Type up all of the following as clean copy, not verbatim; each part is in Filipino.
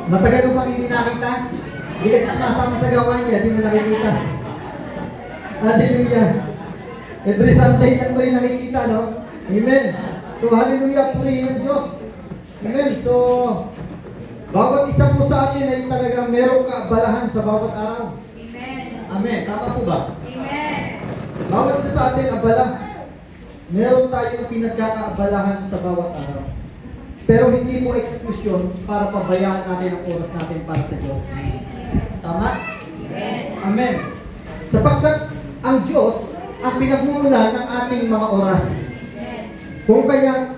Matagal mo bang hindi nakita? Hindi ka sumasama sa gawain niya, hindi mo nakikita. Hallelujah. Every Sunday lang mo rin nakikita, no? Amen. So, hallelujah, purihin ng Diyos. Amen. So, bawat isa po sa atin ay talagang merong kaabalahan sa bawat araw. Amen. Amen. Tama po ba? Amen. Bawat isa sa atin abala. Meron tayong pinagkakaabalahan sa bawat araw. Pero hindi mo excuse para pabayaan natin ang oras natin para sa Diyos. Tama? Amen. Sapagkat ang Diyos ang pinagmumulan ng ating mga oras. Kung kaya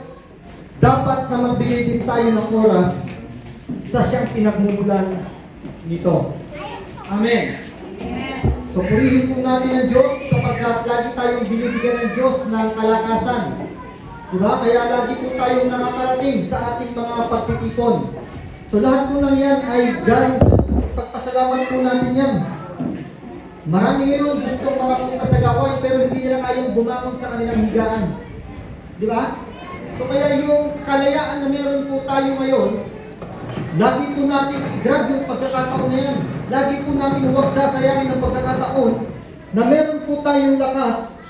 dapat na magbigay din tayo ng oras sa siyang pinagmumulan nito. Amen. So purihin po natin ang Diyos sapagkat lagi tayong binibigyan ng Diyos ng kalakasan. Diba? Kaya lagi po tayong nakakarating sa ating mga pagtitipon. So lahat po ng yan ay galing sa Diyos. Ipagpasalamat po natin yan. Marami ngayon gustong makapunta sa gawain pero hindi nila kayang bumangon sa kanilang higaan. Diba? So kaya yung kalayaan na meron po tayo ngayon, lagi po natin i-grab yung pagkakataon na yan. Lagi po natin huwag sasayangin ang pagkakataon na meron po tayong lakas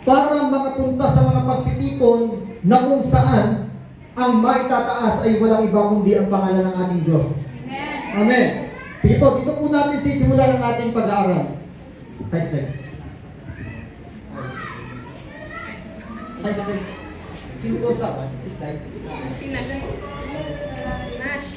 para makapunta sa mga pagtitipon na kung saan ang maitataas ay walang iba kundi ang pangalan ng ating Diyos. Amen. Amen. Sige po, dito po natin sisimulan ang ating pag-aaral. Nice slide. Nice slide. Sino po sa slide? Nash.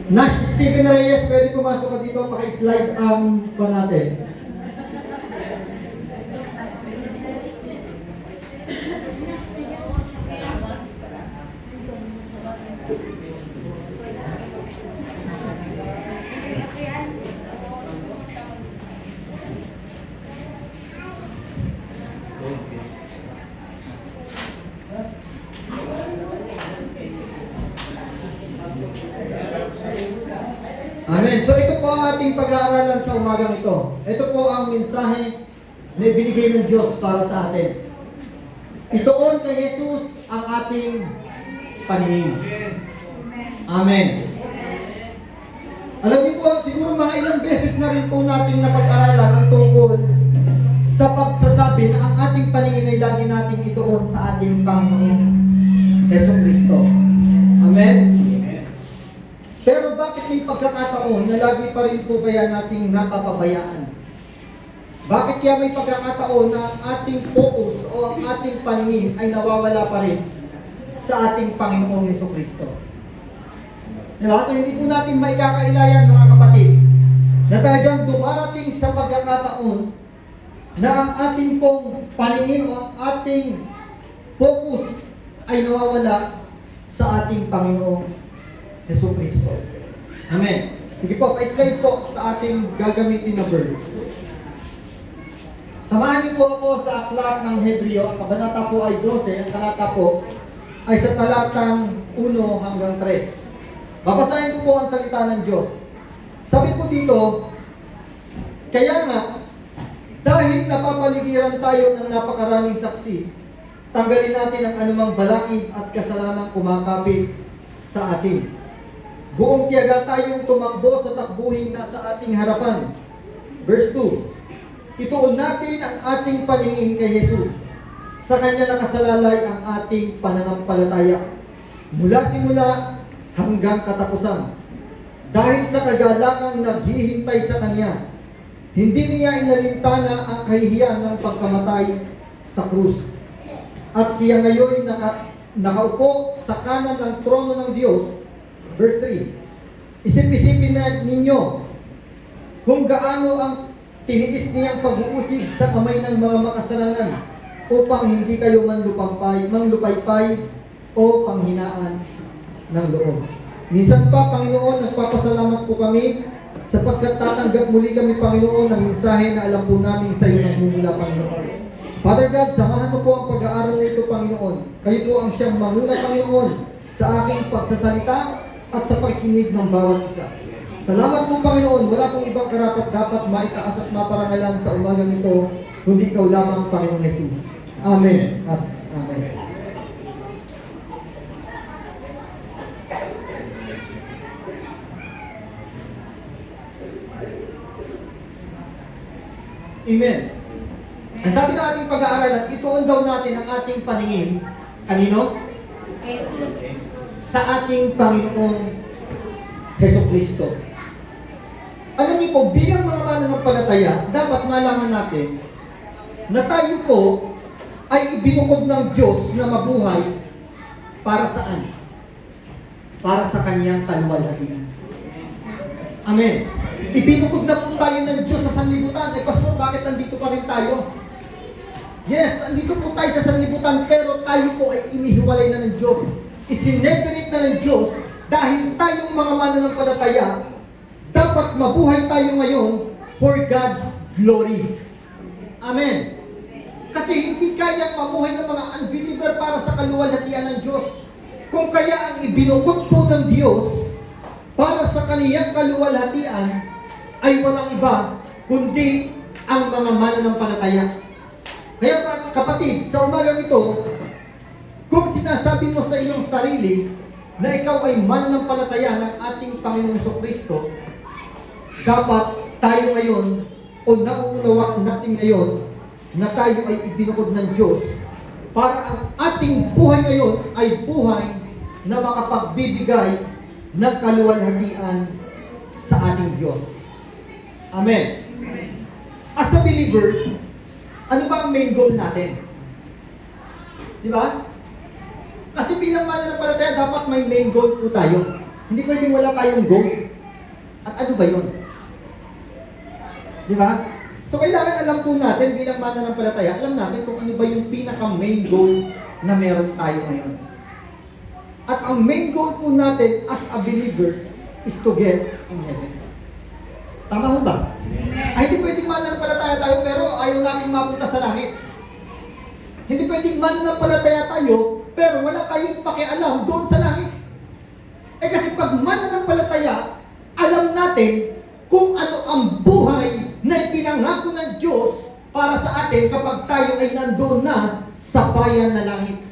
Nash Stephen Reyes, pwede pumasok ka dito, paki-slide ang pa natin. Amen. So ito po ang ating pag-aaralan sa umagang ito. Ito po ang mensahe na binigay ng Diyos para sa atin. Itoon kay Jesus ang ating paningin. Amen. Alam niyo po, siguro mga ilang beses na rin po natin napag-aralan ang tungkol sa pagsasabi na ang ating paningin ay lagi natin itoon sa ating Panginoon Yesu Kristo. Amen. Pero bakit may pagkakataon na lagi pa rin po kaya nating napapabayaan? Bakit kaya may pagkakataon na ang ating focus o ang ating paningin ay nawawala pa rin sa ating Panginoong Yesu Kristo? Diba? So hindi po natin maikakailayan mga kapatid na talagang dumarating sa pagkakataon na ang ating pong paningin o ang ating focus ay nawawala sa ating Panginoong Yesu Kristo. Amen. Sige po, pa-slide po sa ating gagamitin na verse. Samahan niyo po ako sa aklat ng Hebreo. Ang kabanata po ay 12. Ang talata po ay sa talatang 1 hanggang 3. Babasahin ko po ang salita ng Diyos. Sabi po dito, kaya nga, dahil napapaligiran tayo ng napakaraming saksi, tanggalin natin ang anumang balakid at kasalanang kumakapit sa atin. Buong tiyaga tayong tumakbo sa takbuhin na sa ating harapan. Verse 2. Ituon natin ang ating paningin kay Jesus. Sa Kanya nakasalalay ang ating pananampalataya. Mula simula hanggang katapusan. Dahil sa kagalangang naghihintay sa Kanya, hindi niya inalintana ang kahihiyan ng pagkamatay sa krus. At siya ngayon nakaupo sa kanan ng trono ng Diyos. Verse 3. Isip-isipin na ninyo kung gaano ang tiniis niyang pag-uusig sa kamay ng mga makasalanan upang hindi kayo manglupaypay o panghinaan ng loob. Minsan pa, Panginoon, nagpapasalamat po kami sapagkat tatanggap muli kami, Panginoon, ng mensahe na alam po namin sa iyo nagmumula, Panginoon. Father God, samahan mo po ang pag-aaral na ito, Panginoon. Kayo po ang siyang manguna, Panginoon, sa aking pagsasalita at sa pakikinig ng bawat isa. Salamat po Panginoon, wala pong ibang karapat dapat maitaas at maparangalan sa umagang ito, kundi ikaw lamang Panginoong Jesus. Amen at Amen. Amen. Ang sabi ng ating pag-aaralan, ituon daw natin ang ating paningin, kanino? Jesus. Sa ating Panginoong Hesukristo. Alam niyo po, bilang mga mananampalataya, dapat malaman natin na tayo po ay ibinukod ng Diyos na mabuhay para saan? Para sa Kanyang kaluwalhatian. Amen. Ibinukod na po tayo ng Diyos sa sanlibutan. Eh, Pastor, bakit nandito pa rin tayo? Yes, nandito po tayo sa sanlibutan, pero tayo po ay inihiwalay na ng Diyos. Isineperate na ng Diyos dahil tayong mga mananampalataya, dapat mabuhay tayo ngayon for God's glory. Amen. Kasi hindi kayang mamuhay ng mga unbeliever para sa kaluwalhatian ng Diyos. Kung kaya ang ibinukod po ng Diyos para sa kaniyang kaluwalhatian ay walang iba kundi ang mga mananampalataya. Kaya kapatid, sa umagang ito, kung sinasabi mo sa iyong sarili na ikaw ay mananampalataya ng ating Panginoong Jesucristo, dapat tayo ngayon o nauunawaan natin ngayon na tayo ay ibinukod ng Diyos para ang ating buhay ngayon ay buhay na makapagbibigay ng kaluwalhatian sa ating Diyos. Amen. As a believers, ano ba ang main goal natin? Di ba? Kasi bilang mananampalataya, dapat may main goal po tayo. Hindi pwedeng wala tayong goal. At ano ba yun? Di ba? So kailangan alam po natin bilang mananampalataya, alam natin kung ano ba yung pinaka-main goal na meron tayo ngayon. At ang main goal po natin as a believers is to get in heaven. Tama ho ba? Ay, hindi pwedeng mananampalataya tayo pero ayaw natin mapunta sa langit. Hindi pwedeng mananampalataya tayo pero wala tayong pakialam doon sa langit. Eh kasi pag mananampalataya, alam natin kung ano ang buhay na ipinangako ng Diyos para sa atin kapag tayo ay nandoon na sa bayan na langit.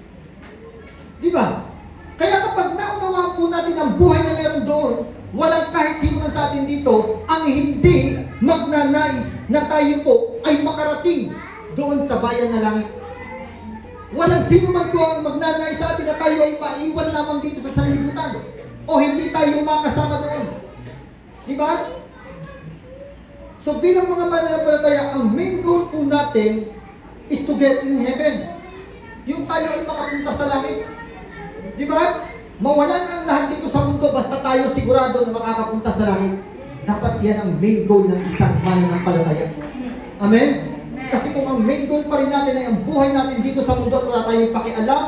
Di ba? Kaya kapag naunawaan po natin ang buhay na meron doon, walang kahit sino na sa atin dito ang hindi magnanais na tayo po ay makarating doon sa bayan na langit. Walang sino man po ang magnanais sa atin na tayo ay maiwan lamang dito sa sanlibutan o hindi tayo makasama doon. Di ba? So bilang mga mananampalataya, ang main goal po natin is to get in heaven. Yung tayo ay makapunta sa langit. Di ba? Mawalan ang lahat dito sa mundo basta tayo sigurado na makakapunta sa langit. Dapat yan ang main goal ng isang mananampalataya. Amen? Kasi kung ang main goal pa rin natin ay ang buhay natin dito sa mundo at wala tayong pakialam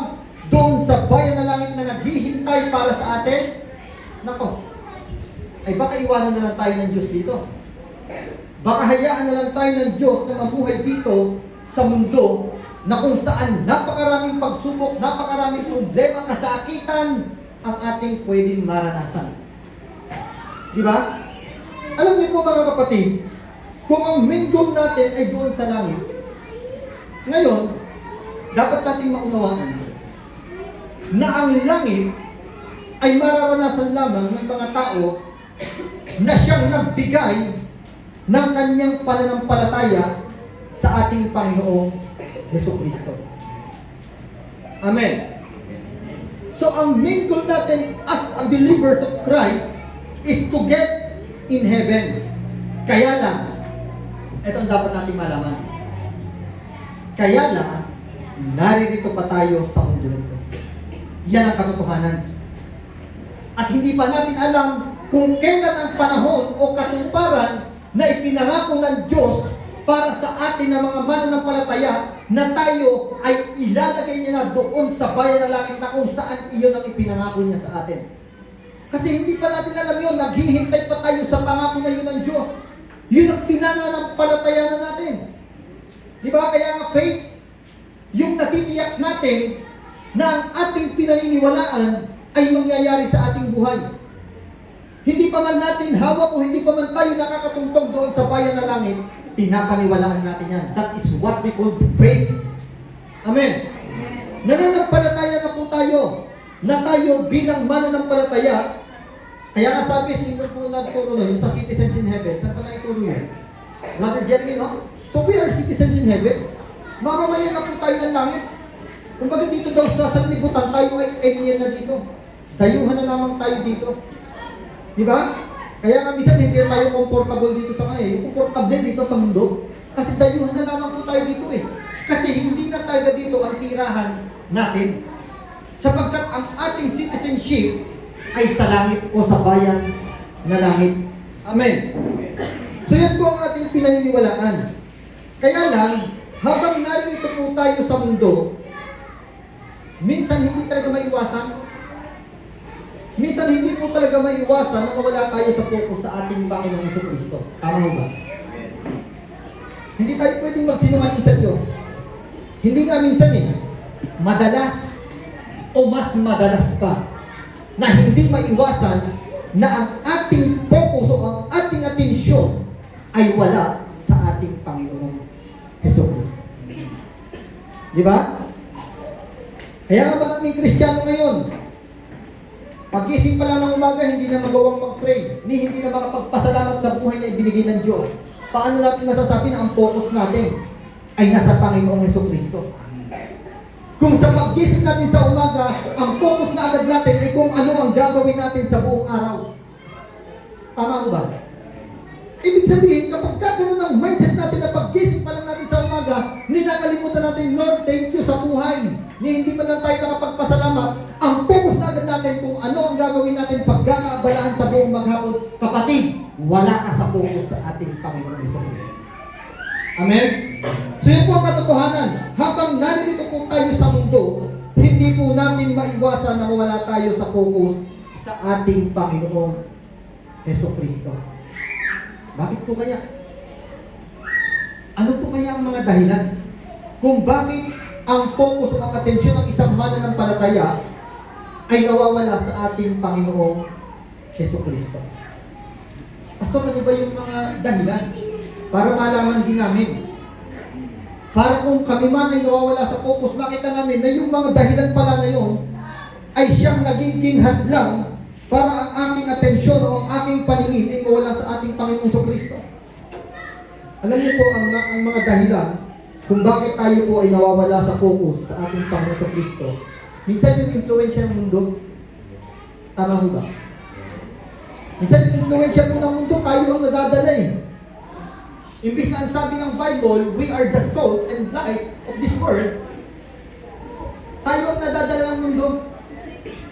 doon sa bayan na langit na naghihintay para sa atin, nako, ay baka iwanan na lang tayo ng Diyos dito. Baka hayaan na lang tayo ng Diyos na mabuhay dito sa mundo na kung saan napakaraming pagsubok, napakaraming problema, kasakitan ang ating pwedeng maranasan. Di ba? Alam niyo po mga kapatid, kung ang main goal natin ay doon sa langit, ngayon, dapat natin maunawaan na ang langit ay mararanasan lamang ng mga tao na siyang nagbigay ng kanyang pananampalataya sa ating Panginoong Jesucristo. Amen. So ang main goal natin as a believers of Christ is to get in heaven. Kaya lang, ito ang dapat natin malaman. Kaya lang, naririto pa tayo sa mundo nito. Yan ang katotohanan. At hindi pa natin alam kung kailan ang panahon o katuparan na ipinangako ng Diyos para sa atin na mga mananampalataya na tayo ay ilalagay niya na doon sa bayan na langit na kung saan iyon ang ipinangako niya sa atin. Kasi hindi pa natin alam yun, naghihintay pa tayo sa pangako na yun ng Diyos. Yun ang pinananampalataya na natin. Di ba? Kaya nga faith, yung natitiyak natin na ang ating pinaniniwalaan ay mangyayari sa ating buhay. Hindi pa man natin hawak o hindi pa man tayo nakakatungtong doon sa bayan na langit, pinapaniwalaan natin yan. That is what we call faith. Amen. Nananampalataya na po tayo na tayo bilang mananampalataya. Kaya nga sabi, sino po nagturo nun, sa citizens in heaven, saan pa na ituro yun? Brother Jeremy, no? So we are citizens in heaven. Mamamayan na po tayo ng langit. Kumbaga dito daw sa sanlibutan, tayo ay alien na dito. Dayuhan na lamang tayo dito. Di ba? Kaya nga minsan hindi tayo comfortable dito sa kanya. Yung comfortable dito sa mundo. Kasi dayuhan na lamang po tayo dito eh. Kasi hindi na tayo dito ang tirahan natin. Sapagkat ang ating citizenship ay sa langit o sa bayan na langit. Amen. So yan po ang ating pinaniniwalaan. Kaya lang, habang narito po tayo sa mundo, minsan hindi talaga maiwasan. Minsan hindi po talaga maiwasan na mawala tayo sa focus sa ating Panginoong Jesucristo. Tama ba? Hindi tayo pwedeng magsinungaling sa Diyos. Hindi nga minsan madalas o mas madalas pa na hindi maiwasan na ang ating focus o ang ating atensyon ay wala sa ating Panginoong Jesucristo. Di ba? Kaya nga maraming Kristiyano ngayon, pagising pa lang ng umaga, hindi na magawang mag-pray, hindi na makapagpasalamat sa buhay na ibinigay ng Diyos. Paano natin masasabi na ang focus natin ay nasa Panginoong Jesucristo? Kung sa paggising natin sa umaga, ang focus na agad natin ay kung ano ang gagawin natin sa buong araw. Tama ba? Ibig sabihin, kapag gano'n ang mindset natin na paggising pa lang natin sa umaga, ninakalimutan natin, Lord, thank you sa buhay. Hindi pa lang tayo nakapagpasalamat, ang focus na agad natin kung ano ang gagawin natin pagkakaabalahan sa buong maghapon. Kapatid, wala ka sa focus sa ating Panginoon Jesucristo. Amen? So yun po ang katotohanan. Habang narito po tayo sa mundo, hindi po namin maiwasan na mawala tayo sa focus sa ating Panginoong Jesucristo. Bakit po kaya? Ano po kaya ang mga dahilan kung bakit ang focus o ang atensyon ng isang mananampalataya ay nawawala sa ating Panginoong Jesucristo? Pastor, ano ba yung mga dahilan? Para malaman din namin. Para kung kami man ay nawawala sa focus, makita namin na yung mga dahilan pala na yun ay siyang nagiging hadlang para ang aming atensyon o ang aming paningin ay mawala sa ating Panginoong Jesucristo. Alam niyo po ang mga dahilan kung bakit tayo po ay nawawala sa focus sa ating Panginoong Jesucristo. Minsan yung influensya ng mundo. Tama ho ba? Minsan yung influensya po ng mundo, tayo ang nadadala eh. Imbis na ang sabi ng Bible, we are the salt and light of this world, tayo ang nadadala ng mundo.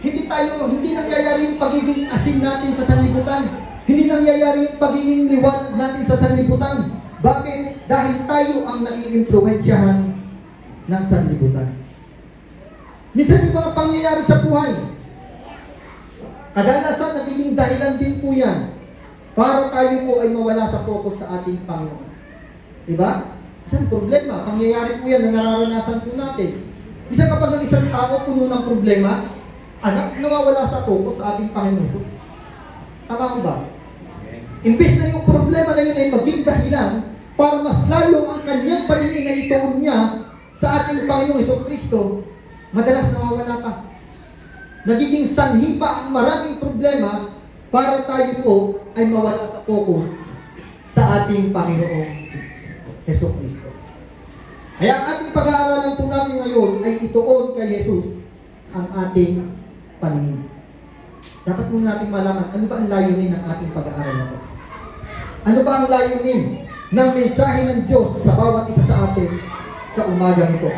Hindi nangyayari yung pagiging asin natin sa sanlibutan. Hindi nangyayari yung pagiging liwanag natin sa sanlibutan. Bakit? Dahil tayo ang nai-impluwensyahan ng sanlibutan. Minsan yung mga pangyayari sa buhay, kadalasan nagiging dahilan din po yan para tayo po ay mawala sa focus sa ating Panginoon. Diba? Isang problema, pangyayari po yan na nararanasan po natin. Minsan kapag ang isang tao puno ng problema, nawawala sa focus sa ating Panginoon. Tama ko ba? Imbes na yung problema na yun ay maging dahilan para mas lalo ang kanyang paningin na ituon niya sa ating Panginoong Jesucristo, madalas nawawala pa. Nagiging sanhi pa ang maraming problema para tayo po ay mawala sa focus sa ating Panginoong Jesucristo. Kaya ang ating pag-aaralan po natin ngayon ay ituon kay Jesus ang ating paningin. Dapat muna natin malaman, ano ba ang layunin ng ating pag-aaral na ito? Ano ba ang layunin ng mensahe ng Diyos sa bawat isa sa atin sa umagang ito?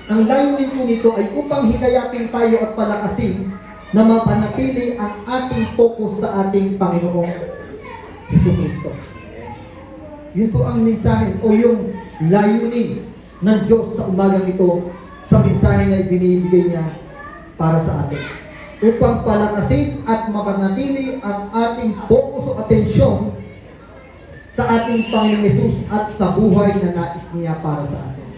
Ang layunin po nito ay upang hikayatin tayo at palakasin na mapanatili ang ating focus sa ating Panginoong Jesucristo. Yun po ang mensahe o yung layunin ng Diyos sa umagang ito sa mensahe na ibinibigay niya para sa atin. Upang palakasin at mapanatili ang ating focus o atensyon sa ating Panginoong Jesus at sa buhay na nais niya para sa atin.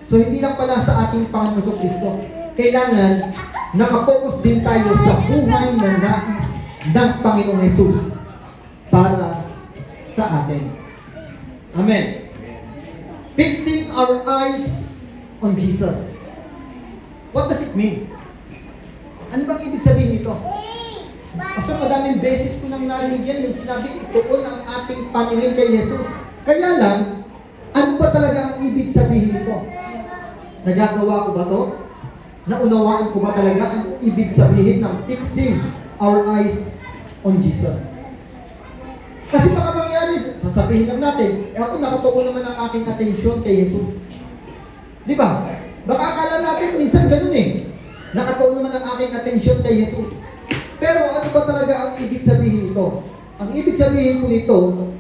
So hindi lang pala sa ating Panginoong Kristo, kailangan nakapokus din tayo sa buhay na nais ng Panginoong Jesus para sa atin. Amen. Fixing our eyes on Jesus. What does it mean? Ano bang ibig sabihin nito? Basta madaming beses ko nang narinig yan, yung sinabi, ituon ang ating paningin kay Jesus. Kaya lang, ano ba talaga ang ibig sabihin nito? Nagagawa ko ba to? Naunawaan ko ba talaga ang ibig sabihin ng fixing our eyes on Jesus? Kasi baka mangyari, sasabihin lang natin, ako nakatuon naman ang aking atensyon kay Jesus. Di ba? Baka akala natin, minsan ganun eh. Nakatuon naman ang aking atensyon kay Jesus. Pero ano ba talaga ang ibig sabihin nito? Ang ibig sabihin po nito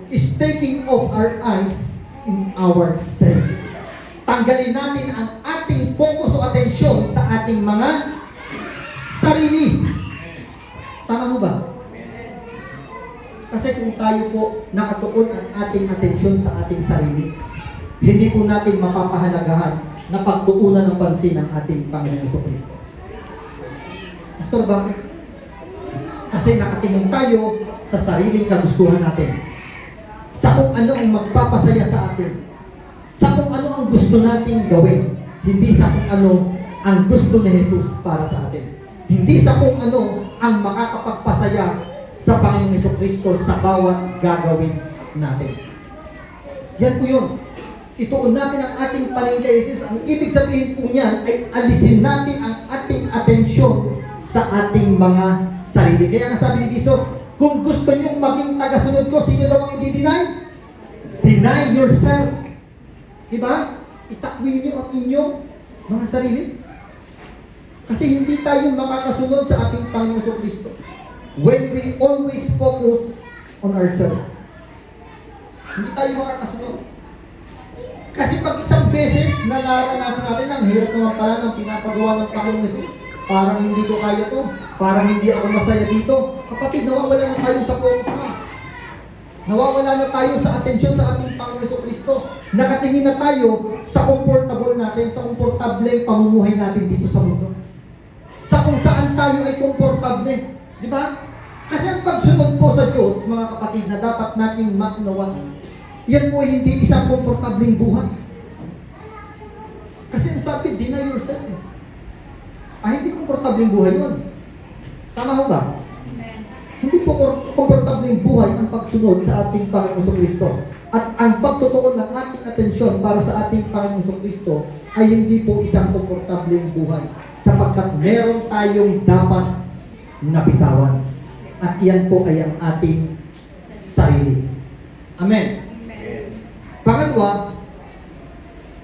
is taking off our eyes in ourselves. Tanggalin natin ang ating focus o atensyon sa ating mga sarili. Tama ho ba? Kasi kung tayo po nakatuon ang ating atensyon sa ating sarili, hindi po natin mapapahalagahan na pagtuunan ng pansin ng ating Panginoon Jesucristo. Pastor, bakit? Kasi nakatingin tayo sa sariling kagustuhan natin. Sa kung ano ang magpapasaya sa atin. Sa kung ano ang gusto natin gawin. Hindi sa kung ano ang gusto ni Jesus para sa atin. Hindi sa kung ano ang makakapagpasaya sa Panginoong Jesucristo sa bawat gagawin natin. Yan po yun. Ituon natin ang ating paningin kay Jesus. Ang ibig sabihin po niyan ay alisin natin ang ating atensyon sa ating mga sarili. Kaya nga sabi ni Jesus, kung gusto niyong maging tagasunod ko, sino daw ang i-deny? Deny yourself. Diba? Itakwil niyo ang inyong mga sarili. Kasi hindi tayo makakasunod sa ating Panginoon Jesucristo when we always focus on ourselves. Hindi tayo makakasunod. Kasi pag isang beses na naranasan natin, ang hirap naman pala ng pinapagawa ng Panginoon Jesus. Parang hindi ko kaya to. Parang hindi ako masaya dito. Kapatid, nawawala na tayo sa focus na. Nawawala na tayo sa atensyon sa ating Panginoon Jesucristo. Nakatingin na tayo sa comfortable natin, sa komportable pamumuhay natin dito sa mundo. Sa kung saan tayo ay komportable. Di ba? Kasi ang pagsunod po sa Diyos, mga kapatid, na dapat nating maunawaan, yan po ay hindi isang komportableng buhay. Kasi ang sabi, deny yourself eh. Hindi komportableng buhay yun. Tama ho ba? Hindi po komportableng buhay ang pagsunod sa ating Panginoon Jesucristo. At ang pagtutuon ng ating atensyon para sa ating Panginoon Jesucristo ay hindi po isang komportableng buhay. Sapagkat meron tayong dapat nabitawan. At iyan po ay ang ating sarili. Amen. Pangalawa,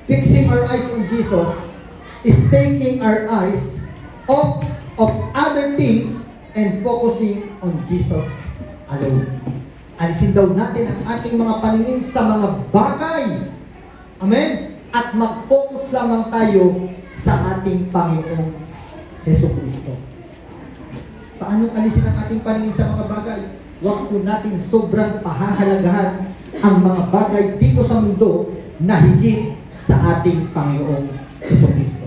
fixing our eyes on Jesus is taking our eyes off of other things and focusing on Jesus alone. Alisin daw natin ang ating mga paningin sa mga bagay. Amen? At mag-focus lamang tayo sa ating Panginoong Jesucristo. Paano alisin ang ating paningin sa mga bagay? Huwag po natin sobrang pahahalagahan ang mga bagay dito sa mundo na higit sa ating Panginoong Jesucristo.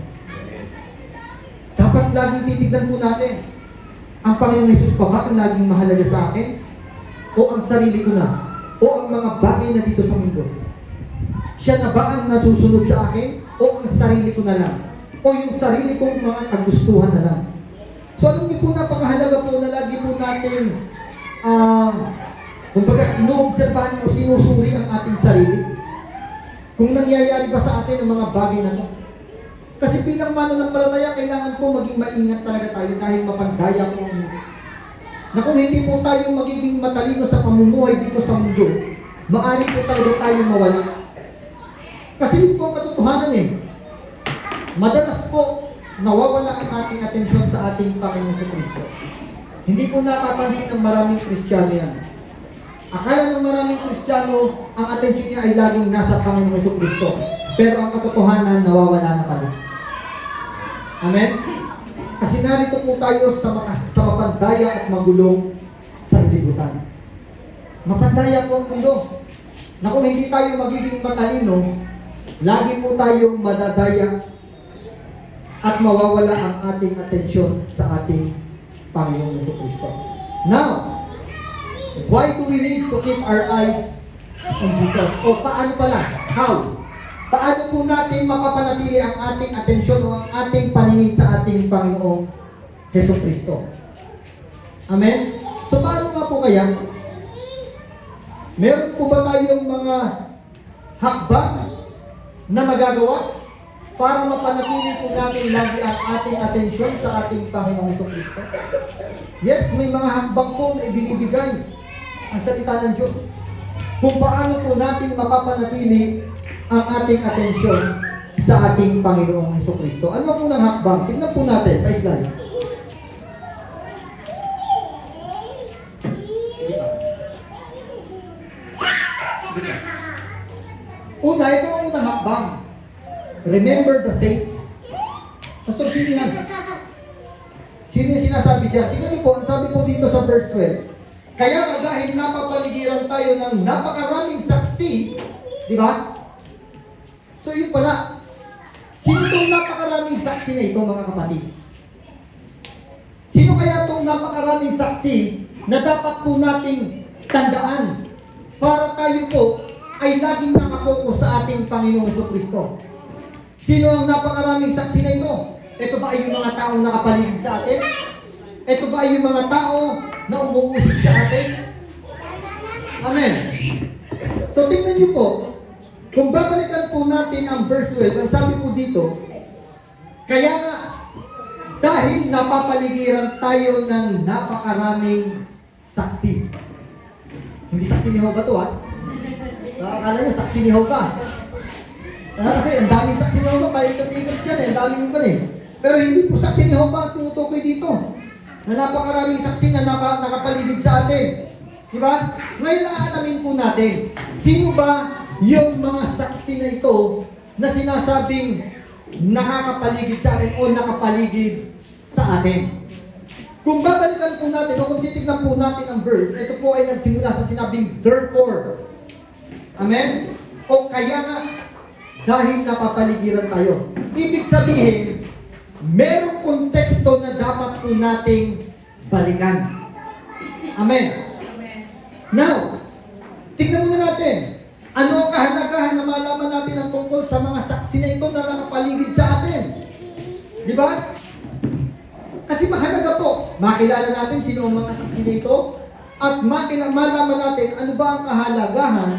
Dapat laging titignan po natin, ang Panginoong Jesus pa ba ang laging mahalaga sa akin? O ang sarili ko na? O ang mga bagay na dito sa mundo? Siya na ba ang nasusunod sa akin? O ang sarili ko na lang? O yung sarili kong mga kagustuhan na lang? So alam niyo po, napakahalaga po na lagi po natin kumbaga, inoobserbahan o sinusuri ang ating sarili. Kung nangyayari ba sa atin ang mga bagay na ito. Kasi bilang mananampalataya, kailangan po maging maingat talaga tayo dahil mapandaya po ang mundo. Na kung hindi po tayo magiging matalino sa pamumuhay dito sa mundo, maaari po talaga tayo mawala. Kasi ito ang katotohanan eh. Madalas po, nawawala ang ating atensyon sa ating Panginoon Jesucristo. Hindi po napapansin ng maraming Kristiyano yan. Akala ng maraming Kristiyano, ang atensyon niya ay laging nasa Panginoong Jesucristo. Pero ang katotohanan, nawawala na pala. Amen? Kasi narito po tayo sa mapandaya at magulong sanlibutan. Mapandaya po ang mundo. Na kung hindi tayo magiging matalino, lagi po tayong madadaya at mawawala ang ating atensyon sa ating Panginoong Jesucristo. Now, why do we need to keep our eyes on Jesus? O paano pala? How? Paano po natin mapapanatili ang ating atensyon o ang ating paningin sa ating Panginoong Jesucristo? Amen? So paano nga po kaya? Meron po ba tayong mga hakbang na magagawa para mapanatili po natin lagi ang ating atensyon sa ating Panginoong Jesucristo? Yes, may mga hakbang po na ibinibigay ang salita ng Diyos kung paano po natin mapapanatili ang ating atensyon sa ating Panginoong Jesucristo. Ano po ng hakbang? Tingnan po natin, pa-slide. Una, ito ang unang hakbang. Remember the saints. Pastor, sino yan? Sino yung sinasabi dyan? Tingnan niyo po, ang sabi po dito sa verse 12. Kaya nga dahil napapaligiran tayo ng napakaraming saksi, di ba? So yun pala. Sino itong napakaraming saksi na ito, mga kapatid? Sino kaya itong napakaraming saksi na dapat po nating tandaan para tayo po ay laging nakapokus sa ating Panginoong Jesucristo? Sino ang napakaraming saksi na ito? Ito ba ay yung mga taong nakapaligid sa atin? Ito ba ay yung mga tao na umuusig sa atin? Amen. So tingnan niyo po, kung babalikan po natin ang verse 12, ang sabi po dito, kaya nga, dahil napapaligiran tayo ng napakaraming saksi. Hindi saksi ni Jehovah to, ha? Akala nyo, saksi ni Jehovah. Kasi ang daming saksi ni Jehovah, paikot-ikot yan eh, ang daming pa eh. Pero hindi po saksi ni Jehovah ang tinutukoy dito. Na napakaraming saksi na nakapaligid sa atin. Diba? Ngayon aalamin po natin, sino ba yung mga saksi na ito na sinasabing nakakapaligid sa atin o nakapaligid sa atin? Kung babalikan po natin o kung titignan po natin ang verse, ito po ay nagsimula sa sinabing therefore. Amen? O kaya nga, dahil napapaligiran tayo. Ibig sabihin, merong konteksto na dapat po nating balikan. Amen? Now, tingnan muna natin. Ano ang kahalagahan na malaman natin ang tungkol sa mga saksi na ito na nakapaligid sa atin? Di ba? Kasi mahalaga po, makilala natin sino ang mga saksi na ito at malaman natin ano ba ang kahalagahan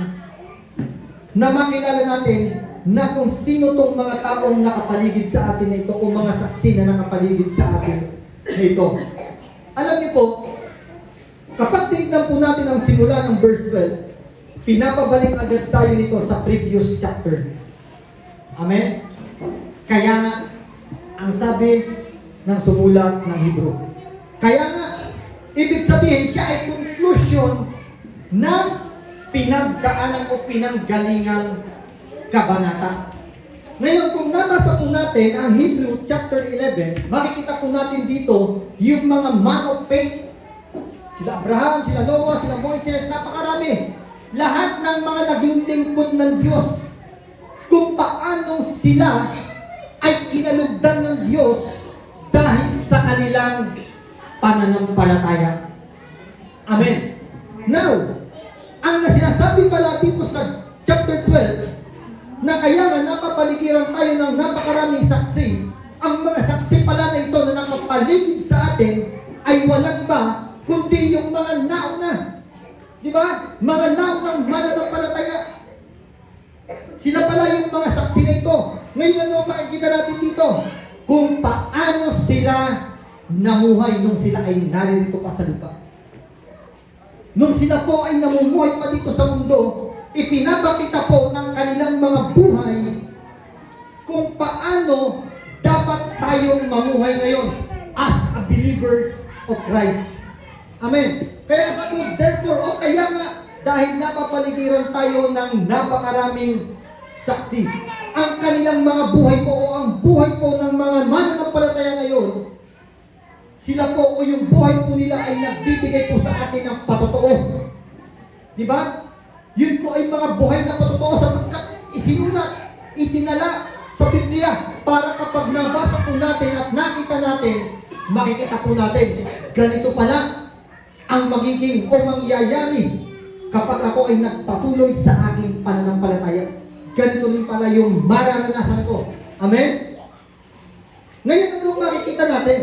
na makilala natin na kung sino tong mga taong nakapaligid sa atin na ito o mga saksi na nakapaligid sa atin na ito. Alam niyo po, kapag tinignan po natin ang simula ng verse 12, pinapabalik agad tayo nito sa previous chapter. Amen? Kaya nga, ang sabi ng sumulat ng Hebrew. Kaya nga, ibig sabihin siya ay conclusion ng pinagdaanan o pinanggalingang kabanata. Ngayon, kung nabasa po natin ang Hebrew chapter 11, makikita po natin dito yung mga man of faith. Sila Abraham, sila Noah, sila Moises, napakarami. Lahat ng mga naging lingkod ng Diyos. Kung paano sila ay kinalugdan ng Diyos dahil sa kanilang pananampalataya. Amen. Now, ang sinasabi pala dito sa chapter 12, na kaya nga napapaligiran tayo ng napakaraming saksi, ang mga saksi pala na ito na nakapaligid sa atin ay walang iba kundi yung mga nauna. Di ba? Mga naunang mananampalataya. Sila pala yung mga saksi na ito. Ngayon ano makikita natin dito? Kung paano sila namuhay nung sila ay naririto pa sa lupa. Nung sila po ay namumuhay pa dito sa mundo, ipinapakita po ng kanilang mga buhay kung paano dapat tayong mamuhay ngayon as a believers of Christ. Amen. Kaya sabi, therefore, o kaya nga, dahil napapaligiran tayo ng napakaraming saksi, ang kanilang mga buhay po o ang buhay po ng mga mananampalataya ngayon, sila po o yung buhay po nila ay nagbibigay po sa atin ng patotoo. Di ba? Yun po ay mga buhay na patotoo sapagkat isinulat, itinala sa Biblia para kapag nabasa po natin at nakita natin, makikita po natin, ganito pala ang magiging o mangyayari kapag ako ay nagpatuloy sa aking pananampalataya. Ganito rin pala yung mararanasan ko. Amen? Ngayon, ano ang makikita natin?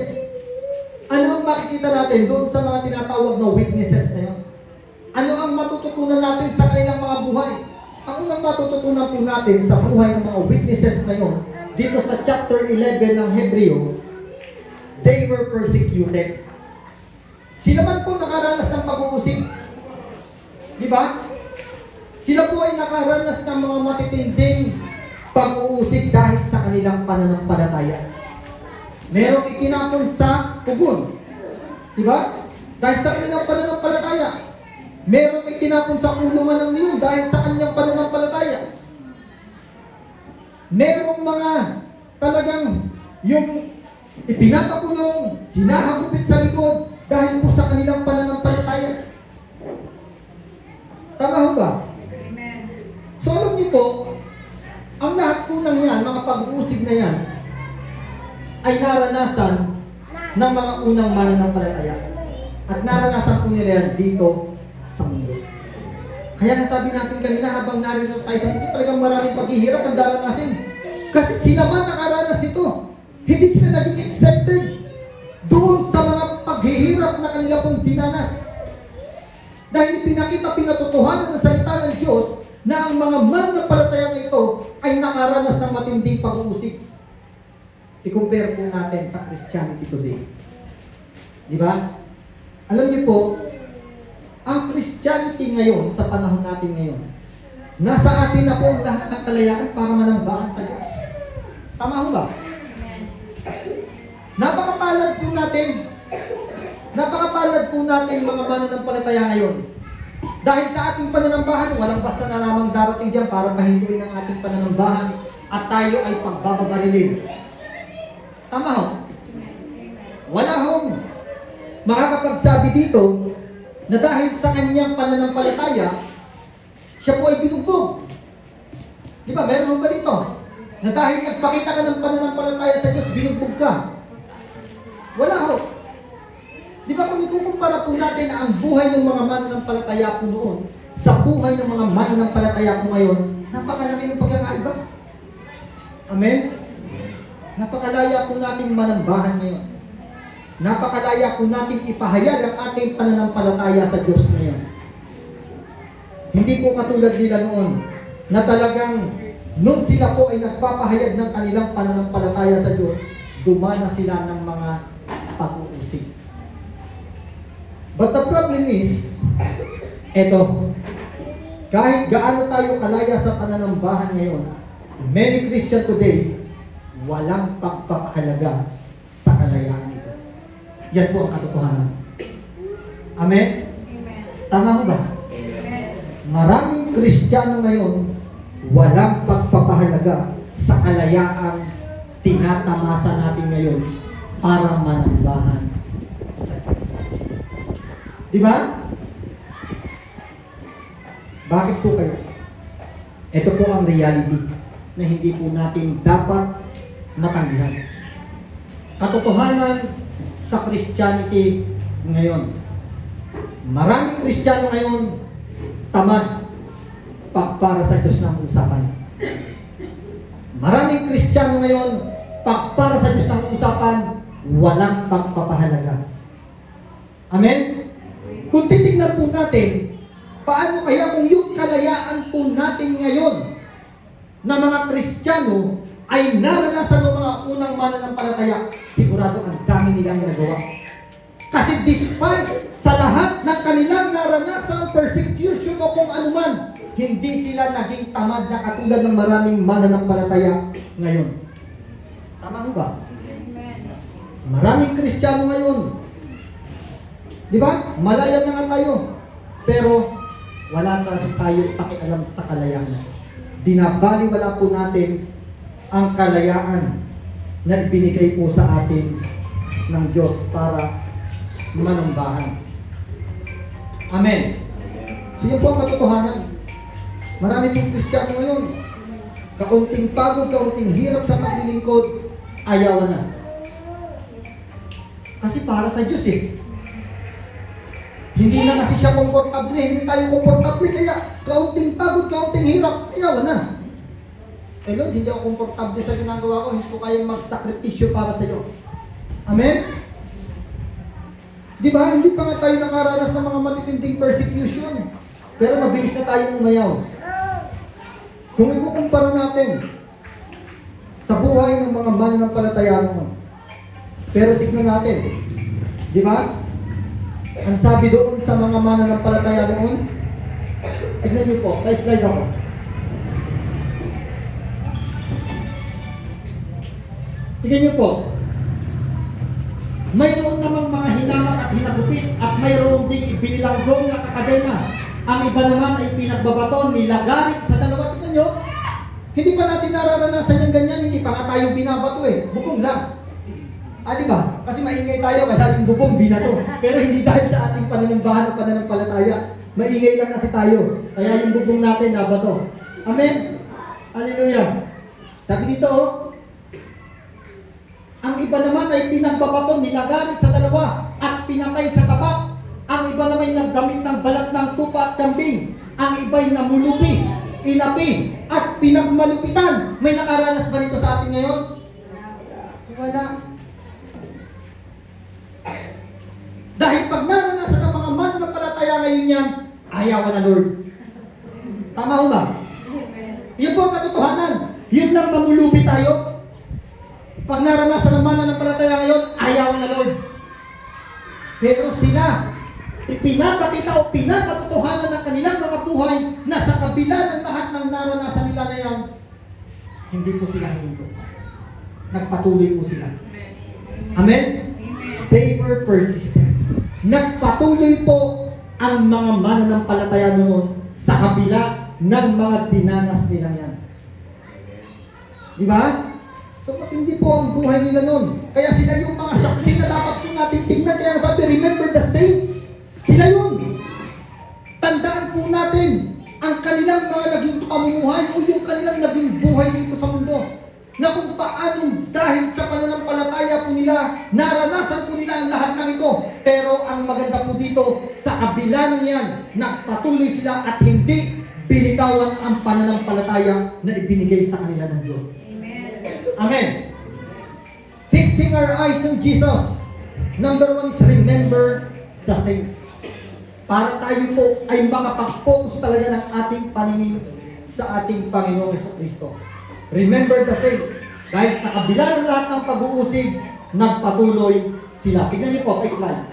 Ano ang makikita natin doon sa mga tinatawag na witnesses na yun? Ano ang matututunan natin sa kanilang mga buhay? Ang unang matututunan po natin sa buhay ng mga witnesses na yun, dito sa chapter 11 ng Hebreo, they were persecuted. Sila man po nakaranas ng pag-uusig. Di ba? Sila po ay nakaranas ng mga matitinding pag-uusig dahil sa kanilang pananampalataya. Merong itinapon sa pugon. Di ba? Dahil sa kanilang pananampalataya. Merong itinapon sa kulungan ng niyon dahil sa kanilang pananampalataya. Merong mga talagang yung ipinapakulong, hinahagupit sa likod dahil po sa kanilang pananampalataya. Tama ho ba? Amen. So alam niyo po, ang lahat po ng yan, mga pag-uusig na yan, ay naranasan ng mga unang mananampalataya. At naranasan po nila yan dito sa mundo. Kaya nasabi natin kanina habang narito tayo sa mundo, talagang maraming paghihirap ang daranasin. Kasi sila man nakaranas nito. Hindi sila naging accepted doon sa mga paghihirap na kanila pong dinanas. Dahil pinakita-pinatotohanan ng salita ng Diyos na ang mga mananampalataya na ito ay nakaranas ng matinding pag-uusig. I-compare po natin sa Christianity today. Di ba? Alam niyo po, ang Christianity ngayon, sa panahon natin ngayon, nasa atin na po ang lahat ng kalayaan para manambahan sa Diyos. Tama ho ba? Napakapalad po natin mga mananampalataya ngayon. Dahil sa ating pananambahan, walang basta na lamang darating diyan para mahinduin ang ating pananambahan at tayo ay pagbababarilin. Tama ho? Wala hong makakapagsabi dito na dahil sa kanyang pananampalataya, siya po ay binugbog. Di ba? Meron ba dito? Na dahil nagpakita ka ng pananampalataya sa Diyos, binugbog ka. Wala ho. Di ba kung ikukumpara po natin na ang buhay ng mga mananampalataya po noon sa buhay ng mga mananampalataya po ngayon, napakalaki ng pagkakaiba. Amen? Napakalaya po nating manambahan ngayon. Napakalaya po nating ipahayag ang ating pananampalataya sa Diyos ngayon. Hindi po katulad nila noon na talagang nung sila po ay nagpapahayag ng kanilang pananampalataya sa Diyos, dumana sila ng mga pag-uusig. But the problem is, eto, kahit gaano tayo kalaya sa pananambahan ngayon, many Christian today, walang pagpapahalaga sa kalayaan ito. Yan po ang katotohanan. Amen? Amen. Tama ho ba? Amen. Maraming Kristiyano ngayon, walang pagpapahalaga sa kalayaang tinatamasa natin ngayon para manambahan sa Diyos. Di ba? Bakit po kayo? Ito po ang reality na hindi po natin dapat matanggihan. Katotohanan sa Christianity ngayon. Maraming Kristiyano ngayon tamad pagpara sa Diyos ng usapan. Maraming Kristiyano ngayon pagpara sa Diyos ng usapan, walang pagpapahalaga. Amen? Kung titignan po natin, paano kaya kung yung kalayaan po natin ngayon na mga Kristiyano ay naranasan ng mga unang mananampalataya, sigurado ang dami nilang nagawa. Kasi despite sa lahat ng kanilang naranasan, persecution o kung anuman, hindi sila naging tamad na katulad ng maraming mananampalataya ngayon. Tama ho ba? Maraming Kristiyano ngayon. Di ba? Malaya na nga tayo. Pero wala pa rin tayo pakialam sa kalayaan. Dinabaliwala po natin ang kalayaan na ibinigay po sa atin ng Diyos para manambahan. Amen. So yun po ang katotohanan. Marami pong Kristiyano ngayon, kaunting pagod, kaunting hirap sa paglilingkod, ayaw na. Kasi para sa Diyos eh. Hindi na kasi siya komportable, hindi tayo komportable, kaya kaunting pagod, kaunting hirap, ayaw na. Eh Lord, hindi ako komportable sa ginagawa ko, hindi ko kayang magsakripisyo para sa iyo. Amen? Di ba? Hindi pa nga tayo nakaranas ng mga matitinding persecution, pero mabilis na tayong umayaw. Kung ikukumpara natin sa buhay ng mga mananampalataya noon, pero tignan natin, di ba? Ang sabi doon sa mga mananampalataya noon, tignan niyo po, slide ako. Tignan niyo po, mayroon namang mga hinamak at hinagupit at mayroon ding ibinilanggong na kakadena. Ang iba naman ay pinagbabaton, nilagarik sa dalawa. Tignan niyo, hindi pa natin nararanasan yung ganyan, hindi pa nga tayo binabato bukong lang. Di ba? Kasi maingay tayo, kaya yung bubong binato. Pero hindi dahil sa ating pananambahan o pananampalataya. Maingay lang kasi tayo. Kaya yung bubong natin nabato. Amen? Hallelujah. Sabi dito, ang iba naman ay pinagbabato, nilagarik sa dalawa, at pinatay sa tabak. Ang iba naman ay nagdamit ng balat ng tupa at kambing. Ang iba ay namulubi, inapi, at pinagmalupitan. May nakaranas ba nito sa atin ngayon? Wala. Dahil pag naranasan ng mga mananampalataya ngayon yan, ayaw na Lord. Tama ho ba? Yun po ang katotohanan. Yun lang mamulubi tayo. Pag naranasan ng mananampalataya ngayon, ayaw na Lord. Pero sila, ipinapakita o pinakatotohanan ng kanilang mga buhay na sa kabila ng lahat ng naranasan nila na yan, hindi po sila huminto. Nagpatuloy po sila. Amen? They were persistent. Nagpatuloy po ang mga mananampalataya noon sa kabila ng mga dinanas nila yan. Di ba? So, matindi po ang buhay nila noon. Kaya sila yung mga saksi na dapat po natin tingnan. Kaya sabi, remember the saints. Sila yun. Tandaan po natin ang kanilang mga naging pamumuhay o yung kanilang naging buhay dito sa mundo. Na kung paano dahil sa pananampalataya po nila, naranasan po nila ang lahat ng ito. Pero ang maganda po dito, sa kabila ng yan, nagpatuloy sila at hindi binitawan ang pananampalataya na ibinigay sa kanila ng Diyos. Amen. Fixing our eyes on Jesus. Number 1 is remember the saints. Para tayo po ay makapag-focus talaga ng ating paningin sa ating Panginoong Jesucristo. Remember the saints. Dahil sa kabila ng lahat ng pag-uusig, nagpatuloy sila. Tignan niyo po, slide.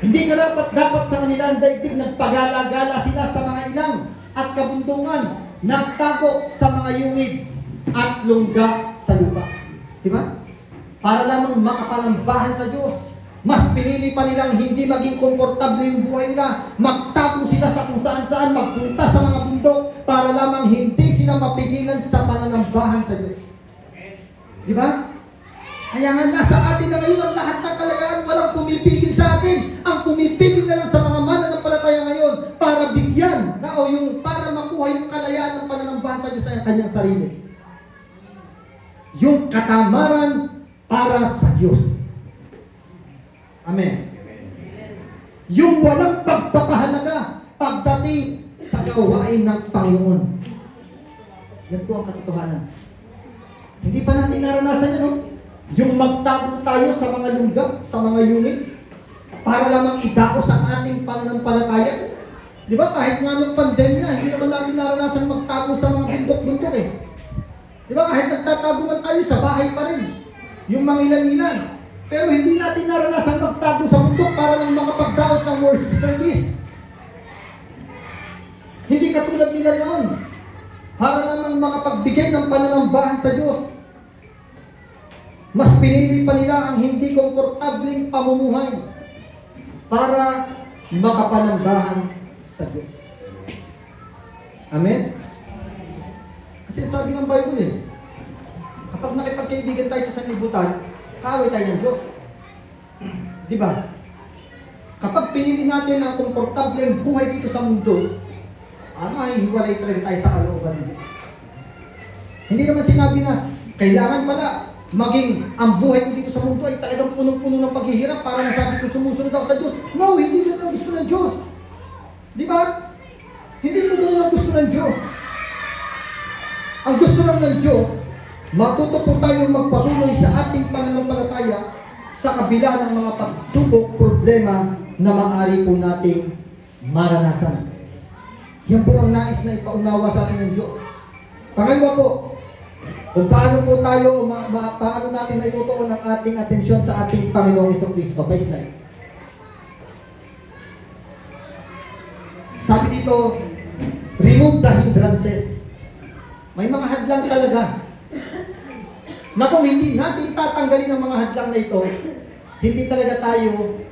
Hindi ka dapat sa kanila ang daigdig, nagpagala-gala sila sa mga ilang at kabundungan, nagtago sa mga yungig at lungga sa lupa. Diba? Para lamang makapalambahan sa Diyos. Mas pinili pa nilang hindi maging komportable yung buhay nila. Magtago sila sa kung saan-saan, magpunta sa mga bundok para lamang hindi sila mapigilan sa pananambahan sa Diyos. Diba? Kaya nga nasa atin na ngayon ang lahat ng kalagayan, walang pumipigil sa atin. Ang pumipigil na lang sa mga mananampalataya ngayon para bigyan na o yung para makuha yung kalayaan ng pananambahan sa Diyos na kanyang sarili. Yung katamaran para sa Diyos. Amen. Yung walang pagpapahalaga pagdating sa gawain ng Panginoon. Yan po ang katotohanan. Hindi pa natin naranasan yan, no? Yung magtago tayo sa mga lunggab, sa mga yungin, para lamang idaos ang ating pananampalataya. Di ba? Kahit nga nung pandemya, hindi naman natin naranasan magtago sa mga bundok-bundok Di ba? Kahit nagtatago man tayo, sa bahay pa rin. Yung mangilan-ilan. Pero hindi natin naranasan magtago sa bundok para lang makapagdaos ng worship service. Hindi katulad nila noon. Para lamang makapagbigay ng pananambahan sa Diyos. Mas pinili pa nila ang hindi komportableng pamumuhay para makapanambahan sa Diyos. Amen? Kasi sabi ng Bible kapag nakipagkaibigan tayo sa sanlibutan, kaaway tayo ng Diyos. Di ba? Kapag pinili natin ang komportableng buhay dito sa mundo, mahihiwalay talaga tayo sa kalooban ng Diyos. Hindi naman sinabi na, kailangan pala maging ang buhay ko dito sa mundo ay talagang punong-puno ng paghihirap para masabi kong sumusunod ako sa Diyos. No, hindi yun ang gusto ng Diyos. Di ba? Hindi mo ganun ang gusto ng Diyos. Ang gusto lang ng Diyos, matuto po tayong magpatuloy sa ating pananampalataya sa kabila ng mga pagsubok, problema na maaari po nating maranasan. Yan po ang nais na ipaunawa sa atin ng Diyos. Pangalawa po, kung paano po tayo, paano natin naitutuon ang ating atensyon sa ating Panginoong Jesucristo. Verse 9. Sabi dito, remove the hindrances. May mga hadlang talaga na kung hindi natin tatanggalin ang mga hadlang na ito, hindi talaga tayo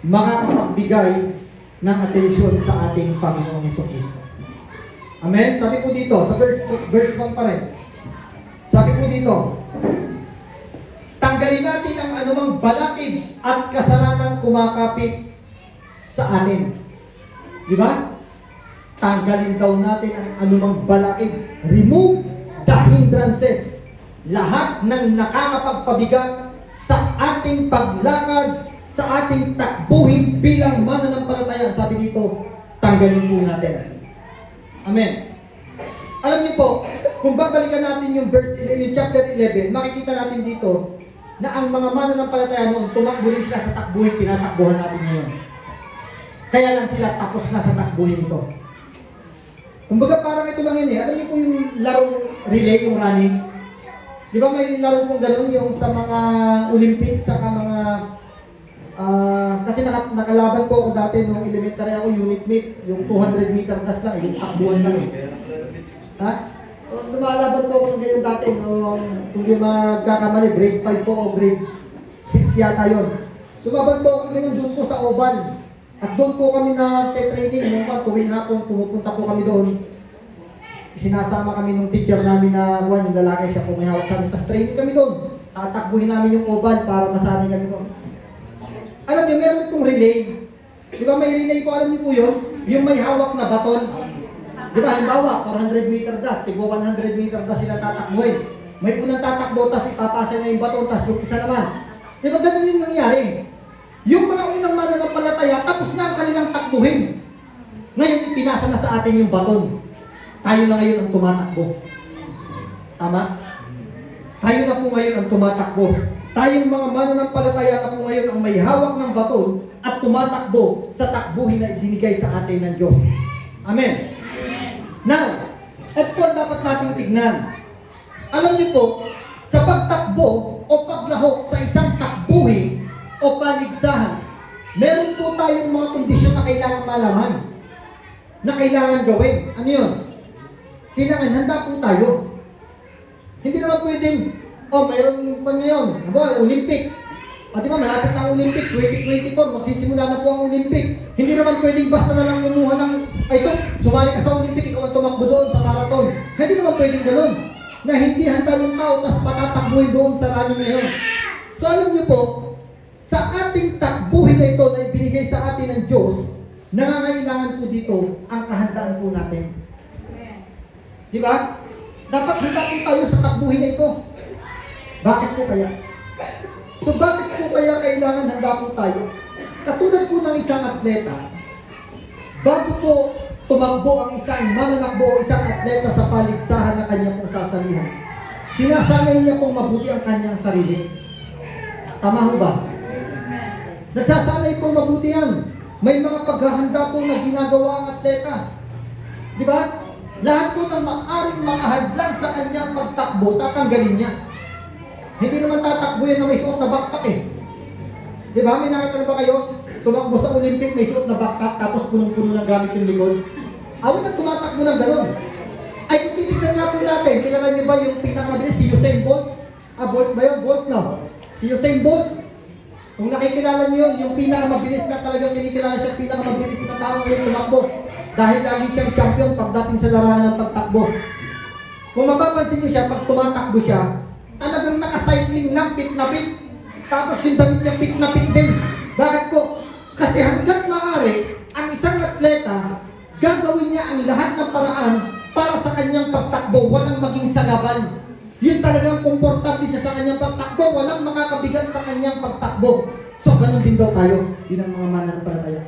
makakapagbigay ng atensyon sa ating Panginoong Jesucristo. Amen? Sabi po dito, sa verse 1 pa rin. Sabi po dito, tanggalin natin ang anumang balakid at kasalanan kumakapit sa atin. Di ba? Tanggalin daw natin ang anumang balakid. Remove the hindrances. Lahat ng nakakapagpabigat sa ating paglakad, sa ating takbuhin bilang mananampalataya. Sabi dito, tanggalin po natin. Amen. Alam niyo po, kung babalikan natin yung chapter 11, makikita natin dito na ang mga mananampalataya noon, tumakbo rin sila sa takbuhin, tinatakbuhan natin ngayon. Kaya lang sila tapos na sa takbuhin ito. Kumbaga parang ito lang yun eh. Alam niyo po yung larong relay, yung running? Di ba may laro pong gano'n yung sa mga Olympics, saka mga kasi nakalaban po ako dati nung elementary ako, unit meet, yung 200 meter dash lang, yung takbuhan lang eh. Ha? Lumalaban po ako sa ganyan dati nung kung di magkakamali, grade 5 po o grade 6 yata yun. Lumaban po ako ganyan doon po sa Oval. At doon po kami na-training nung tuwing hapon, pumupunta po kami doon. Sinasama kami nung teacher namin na yung lalaki siya po may hawak kami. Tapos training kami doon. Tatakbuhin namin yung Oval para masanay kami doon. Alam niyo, meron itong relay. Di ba may relay po, alam niyo po yun? Yung may hawak na baton. Di ba, halimbawa, 400 meter dash, tigwa 100 meter dash sila tatakbuhin. May unang tatakbo, tapos ipapasa na yung baton, tapos yung isa naman. Di ba ganun yung nangyari? Yung mga unang mananampalataya, tapos na ang kanilang takbuhin. Ngayon, ipinasa na sa atin yung baton. Tayo na ngayon ang tumatakbo. Tama? Tayo na po ngayon ang tumatakbo. Tayong mga mananampalataya na po ngayon ang may hawak ng baton at tumatakbo sa takbuhin na ibinigay sa atin ng Diyos. Amen. Now, ito po ang dapat nating tignan. Alam niyo po, sa pagtakbo o paglahok sa isang takbuhin o paligsahan, meron po tayong mga kondisyon na kailangan malaman, na kailangan gawin. Ano yun? Kailangan handa po tayo. Hindi naman pwedeng, mayroon pa ngayon, Olympic. Di ba, malapit na ang Olympic, 2024, magsisimula na po ang Olympic. Hindi naman pwedeng basta na lang kumuha ng, sumali ka sa Olympic, ikaw ang tumakbo doon sa marathon. Hindi naman pwedeng gano'n. Na hindi handa yung tao, tapos patatakbuhin doon sa running na yun. So alam niyo po, sa ating takbuhin na ito na ibinigay sa atin ng Diyos, nangangailangan po dito ang kahandaan po natin. Di ba? Dapat handa po tayo sa takbuhin na ito. Bakit po kaya? So bakit po kaya kailangan handa po tayo? Katulad po ng isang atleta, bago po tumakbo ang isang mananakbo o isang atleta sa paligsahan na kanya pong sasalihan, sinasanay niya pong mabuti ang kanyang sarili. Tama ho ba? Nagsasanay pong mabuti yan. May mga paghahanda po na ginagawa ang atleta. Di ba? Lahat po ng maaring makahadlang sa kanyang magtakbo, tatanggalin niya. Hindi naman tatakbo yan na may suot na backpack eh. Di ba? May nakita na ba kayo? Tumakbo sa Olympic, may suot na backpack, tapos punong-puno ng gamit yung likod. Walang tumatakbo ng gano'n. Ay, kung titignan nga po natin, kilala niyo ba yung pinakamabilis, si Usain Bolt? Bolt ba yun? Bolt, no? Si Usain Bolt, kung nakikilala niyo yun, yung pinakamabilis na talagang kinikilala siya, pinakamabilis na tao ngayon tumakbo. Dahil lagi siyang champion pagdating sa larangan ng pagtakbo. Kung mapapansin niyo siya, pag tumatakbo siya, talagang nakacycling ng pit na pit. Tapos yung damit niya pit na pit din. Bakit po? Kasi hanggat maaari, ang isang atleta, gagawin niya ang lahat ng paraan para sa kanyang pagtakbo, walang maging sagaban. Yun talagang komportable siya sa kanyang pagtakbo. Walang makakabigat sa kanyang pagtakbo. So, ganun din daw tayo, bilang mga mananampalataya.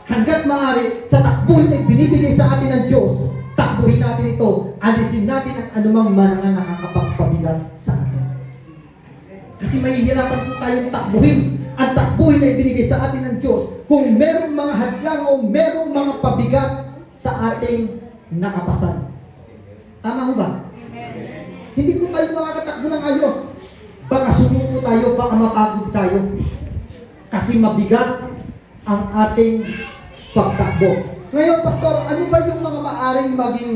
Hanggat maaari, sa takbuhin na binibigay sa atin ng Diyos, takbuhin natin ito, alisin natin ang anumang manang nakakapagpabigat sa atin. Kasi mahihirapan po tayong takbuhin. Ang takbuhin na ibinigay sa atin ng Diyos, kung merong mga hadlang o merong mga pabigat sa ating nakapasan. Tama ho ba? Hindi po tayo makakatakbo ng ayos. Baka sumuko tayo, baka mapagod tayo. Kasi mabigat ang ating pagtakbo. Ngayon, Pastor, ano ba yung mga maaring maging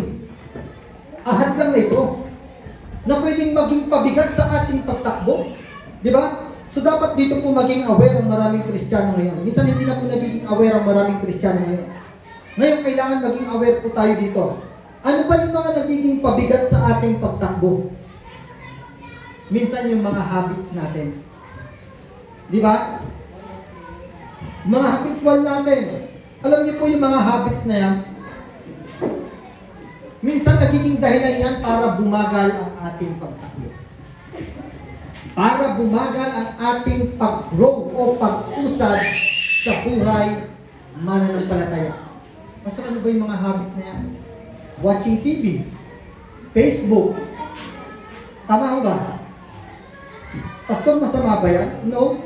hadlang na ito na pwedeng maging pabigat sa ating pagtakbo? Di ba? So, dapat dito po maging aware ang maraming Kristiyano ngayon. Minsan hindi na po nagiging aware ang maraming Kristiyano ngayon. Ngayon, kailangan maging aware po tayo dito. Ano ba yung mga nagiging pabigat sa ating pagtakbo? Minsan yung mga habits natin. Di ba? Mga habitual natin. Alam niyo po yung mga habits na yan? Minsan nagiging dahilan yan para bumagal ang ating pagtakbo. Para bumagal ang ating pag-grow o pag-usad sa buhay mananampalataya. Pastor, ano ba yung mga habit na yan? Watching TV, Facebook. Tama ho ba? Pastor, masama ba yan? No.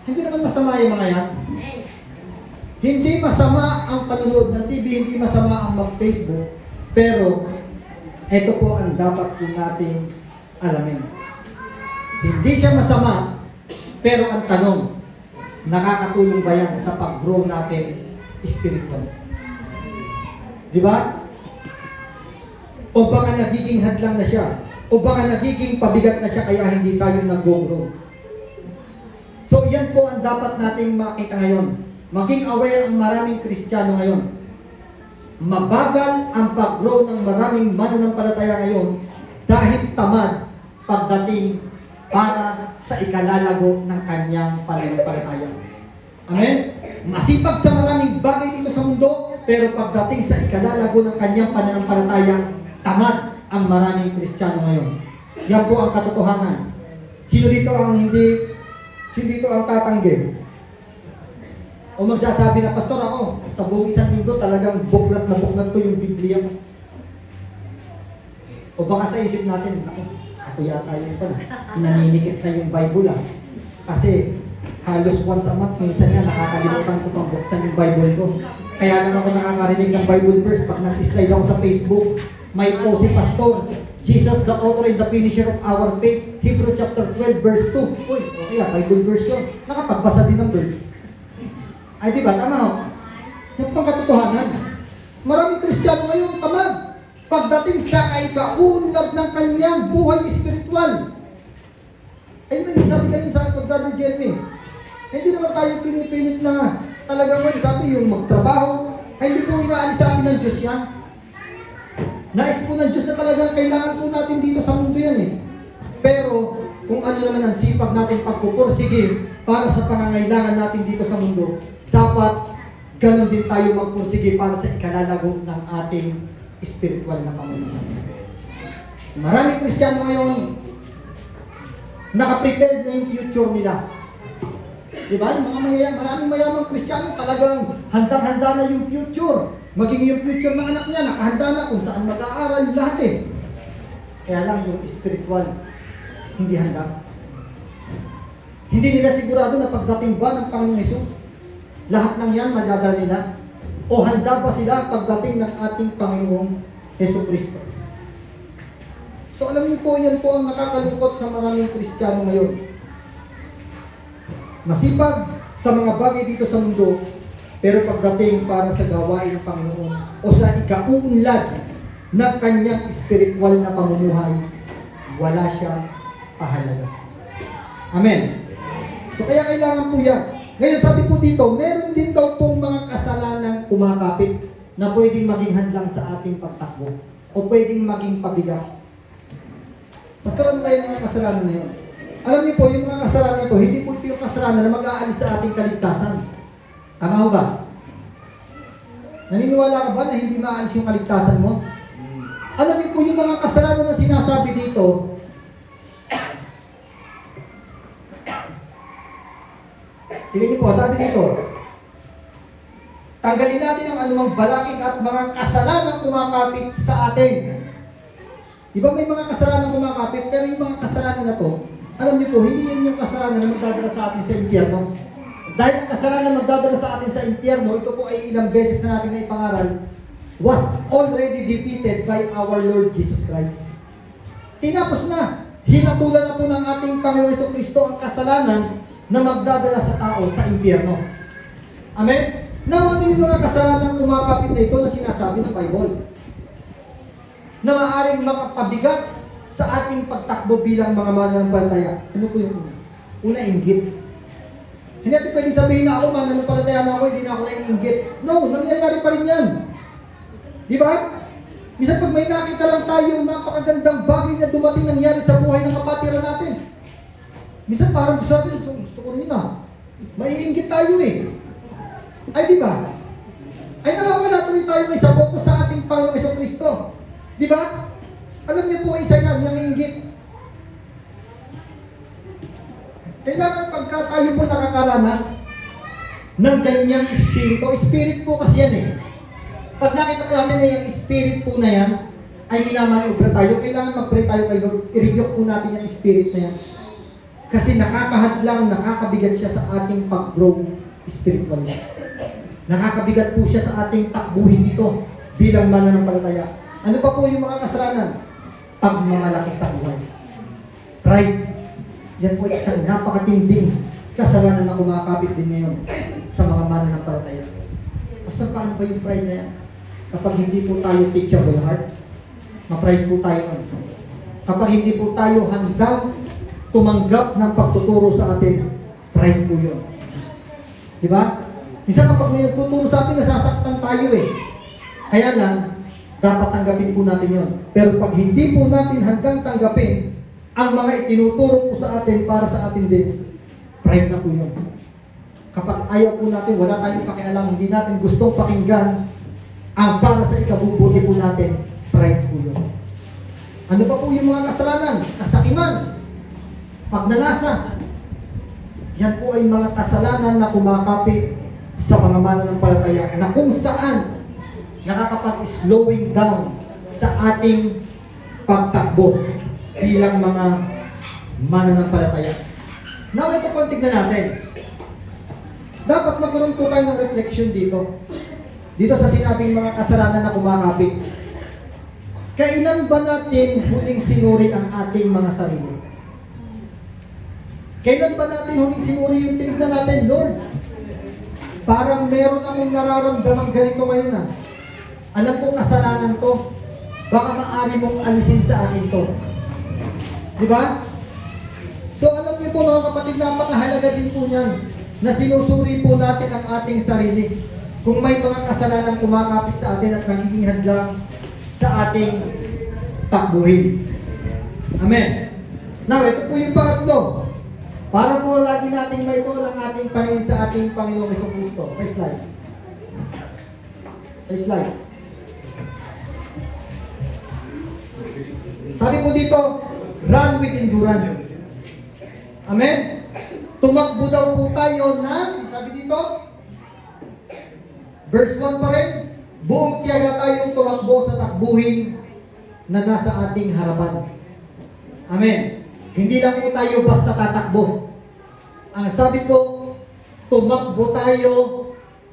Hindi naman masama yung mga yan. Hindi masama ang panunood ng TV, hindi masama ang mag-Facebook. Pero, ito po ang dapat po nating alamin. Hindi siya masama, pero ang tanong, nakakatulong ba yan sa pag-grow natin spiritual? Di ba? O baka nagiging hadlang na siya? O baka nagiging pabigat na siya kaya hindi tayo nag-grow? So, yan po ang dapat nating makita ngayon. Maging aware ang maraming Kristiyano ngayon. Mabagal ang pag-grow ng maraming mananampalataya ngayon dahil tamad pagdating para sa ikalalago ng kanyang pananampalataya. Amen? Masipag sa maraming bagay dito sa mundo, pero pagdating sa ikalalago ng kanyang pananampalataya, tamad ang maraming Kristiyano ngayon. Yan po ang katotohanan. Sino dito ang tatanggi? O magsasabi na, Pastor, ako, sa buong isang linggo talagang buklat na buklat ko yung Biblia mo. O baka sa isip natin, ako yata yun pala, naninikit na yung Bible ah. Kasi halos once a month, minsan nga nakakalimutan ko pang buksan yung Bible ko. Kaya lang ako nakakarinig ng Bible verse pag nag-slide ako sa Facebook. May po si Pastor, Jesus the author and the finisher of our faith, Hebrew chapter 12 verse 2. Uy, okay ah, Bible verse yun. Nakapagbasa din ng verse. Ay, di ba? Tama ho? Yan pang katotohanan. Maraming Kristiyano ngayon tamad pagdating sa kaikaunlad ng kanyang buhay espiritual. Ay, may sabi kanina sa akin, Brother Jeremy, hindi naman tayo pinipilit na talagang sabi yung magtrabaho. Ay, hindi po inaalis sa akin ng Diyos yan. Nais po ng Diyos na talagang kailangan po natin dito sa mundo yan eh. Pero, kung ano naman ang sipag natin pagpupursige para sa pangangailangan natin dito sa mundo, dapat ganun din tayo magpursige para sa ikalalago ng ating spiritual na pamumuhay. Maraming Kristiyano ngayon, nakaprepare na yung future nila. Diba? Yung mga maraming mayamang Kristiyano talagang handang-handa na yung future. Maging yung future ng anak niya, nakahanda na kung saan mag-aaral lahat eh. Kaya lang yung spiritual, hindi handa. Hindi nila sigurado na pagdating ba ng Panginoong Hesus, lahat ng yan madadala nila? O handa ba sila pagdating ng ating Panginoong Hesus Kristo? So alam niyo po, yan po ang nakakalungkot sa maraming Kristiyano ngayon. Masipag sa mga bagay dito sa mundo, pero pagdating para sa gawain ng Panginoon o sa ikauunlad ng kanyang spiritual na pamumuhay, wala siyang pahalaga. Amen. So kaya kailangan po yan. Ngayon sabi po dito, meron din daw pong mga kasalanang kumakapit na pwedeng maging hadlang sa ating pagtakbo o pwedeng maging pabigat. Pastor, ano kayo mga kasalanan na yun? Alam niyo po, yung mga kasalanan ito, hindi po ito yung kasalanan na mag-aalis sa ating kaligtasan. Tama ho ba? Naniniwala ka ba na hindi maalis yung kaligtasan mo? Alam niyo po, yung mga kasalanan na sinasabi dito, Tingnan niyo po, sabi dito, tanggalin natin ang anumang balakid at mga kasalanang kumakapit sa atin. Diba may mga kasalanan kumakapit, pero yung mga kasalanan na to, alam niyo po, hindi yan yung kasalanan na magdadala sa atin sa impyerno. Dahil ang kasalanan na magdadala sa atin sa impyerno, ito po ay ilang beses na natin na ipangaral, was already defeated by our Lord Jesus Christ. Tinapos na, hinatulan na po ng ating Panginoon Jesucristo ang kasalanan na magdadala sa tao sa impyerno. Amen? Now, ano yung mga kasalanan kumakapit na ito na sinasabi ng Bible? Na maaaring makapabigat sa ating pagtakbo bilang mga mananampalataya. Ano po yung una? Una, inggit. Hindi natin pwedeng sabihin na ako, mananampalataya na ako, hindi na ako naiinggit. No, nangyayari pa rin yan. Di ba? Minsan pag may nakita lang tayong napakagandang bagay na dumating nangyari sa buhay ng kapatiran natin. Minsan parang sabi, gusto ko rin na. Maiinggit tayo eh. Ay di ba? Ay nawawala pa rin tayo may sabok sa ating Panginoong Jesucristo. Di ba? Alam niyo po, isa yan, yung inggit. Kailangan pagka tayo po nakakaranas ng ganyang spirit po kasi yan eh. Pag nakita po natin na yung spirit po na yan, ay minamaniobra tayo, kailangan mag-pray tayo kay Lord, i-rebuke po natin yung spirit na yan. Kasi nakakahadlang, nakakabigat siya sa ating pag-grow spiritual. Nakakabigat po siya sa ating takbuhin dito bilang mananampalataya. Ano pa po yung mga kasalanan? Pagmamalaki sa buhay. Pride. Yan po isang napakatinding kasalanan na kumakapit din ngayon sa mga mananampalataya. Basta paano ba yung pride na yan? Kapag hindi po tayo teachable heart, ma-pride po tayo. Kapag hindi po tayo handang tumanggap ng pagtuturo sa atin, pride po yun. Diba? Minsan kapag may nagtuturo sa atin, nasasaktan tayo eh. Kaya lang, dapat tanggapin po natin yon. Pero pag hindi po natin handang tanggapin ang mga itinuturo po sa atin para sa atin din, pride na po yun. Kapag ayaw po natin, wala tayong pakialam, hindi natin gustong pakinggan ang para sa ikabubuti po natin, pride po yun. Ano pa po yung mga kasalanan? Kasakiman, pagnanasa. Yan po ay mga kasalanan na kumakapit sa mga mananampalataya na kung saan nakakapag-slowing down sa ating pagtakbo bilang mga mananampalataya. Now, ito po tignan natin. Dapat magkaroon po tayo ng reflection dito. Dito sa sinabing mga kasalanan na kumakapit. Kailan ba natin huling sinuri ang ating mga sarili? Kailan ba natin huling sinuri yung tinignan natin, Lord? Parang meron akong nararamdaman ganito ngayon na. Alam ko kasalanan to. Baka maaari mong alisin sa akin to. Diba? So alam niyo po mga kapatid, napakahalaga din po niyan na sinusuri po natin ang ating sarili. Kung may mga kasalanan kumakapit sa atin at nagiging hadlang sa ating takbuhin. Amen. Now, ito po yung pangatlo. Para po lagi nating may call ang ating Panginoon sa ating Panginoong Jesucristo. May slide. May slide. Sabi po dito, run with endurance. Amen? Tumakbo daw po tayo ng, sabi dito, verse 1 pa rin, buong tiyaga tayong tumakbo sa takbuhin na nasa ating harapan. Amen. Hindi lang po tayo basta tatakbo. Ang sabi po, tumakbo tayo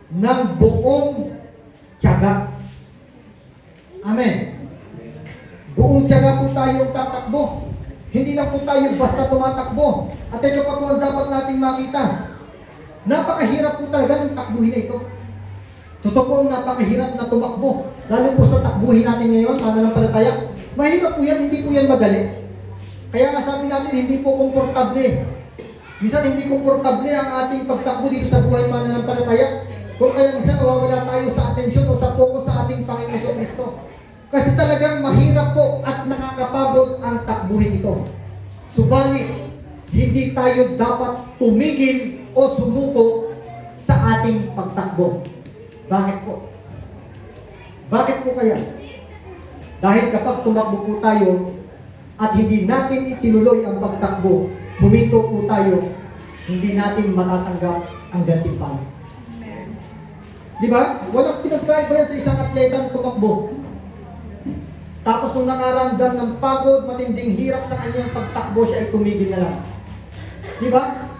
ng buong tiyaga. Amen. Buong tiyaga po tayong tatakbo. Hindi lang po tayo basta tumatakbo. At ito pa po ang dapat nating makita. Napakahirap po talaga ng takbuhin na ito. Totoo po, napakahirap na tumakbo. Lalo po sa takbuhin natin ngayon, mananampalataya. Mahirap po yan, hindi po yan madali. Kaya nga sabi natin, hindi po komportable. Minsan hindi komportable ang ating pagtakbo dito sa buhay mananampalataya. Kung kaya minsan nawawala tayo sa atensyon o sa focus sa ating Panginoon Jesucristo. Kasi talagang mahirap po at nakakapagod ang takbuhin ito. Subalit, hindi tayo dapat tumigil o sumuko sa ating pagtakbo. Bakit po? Bakit po kaya? Dahil kapag tumakbo po tayo at hindi natin itinuloy ang pagtakbo, huminto po tayo, hindi natin matatanggap ang gantimpala. Di ba? Walang pinagkaiba yan sa isang atletang tumakbo. Tapos nung nakaramdam ng pagod, matinding hirap sa kanyang pagtakbo, siya ay tumigil na lang. Di ba?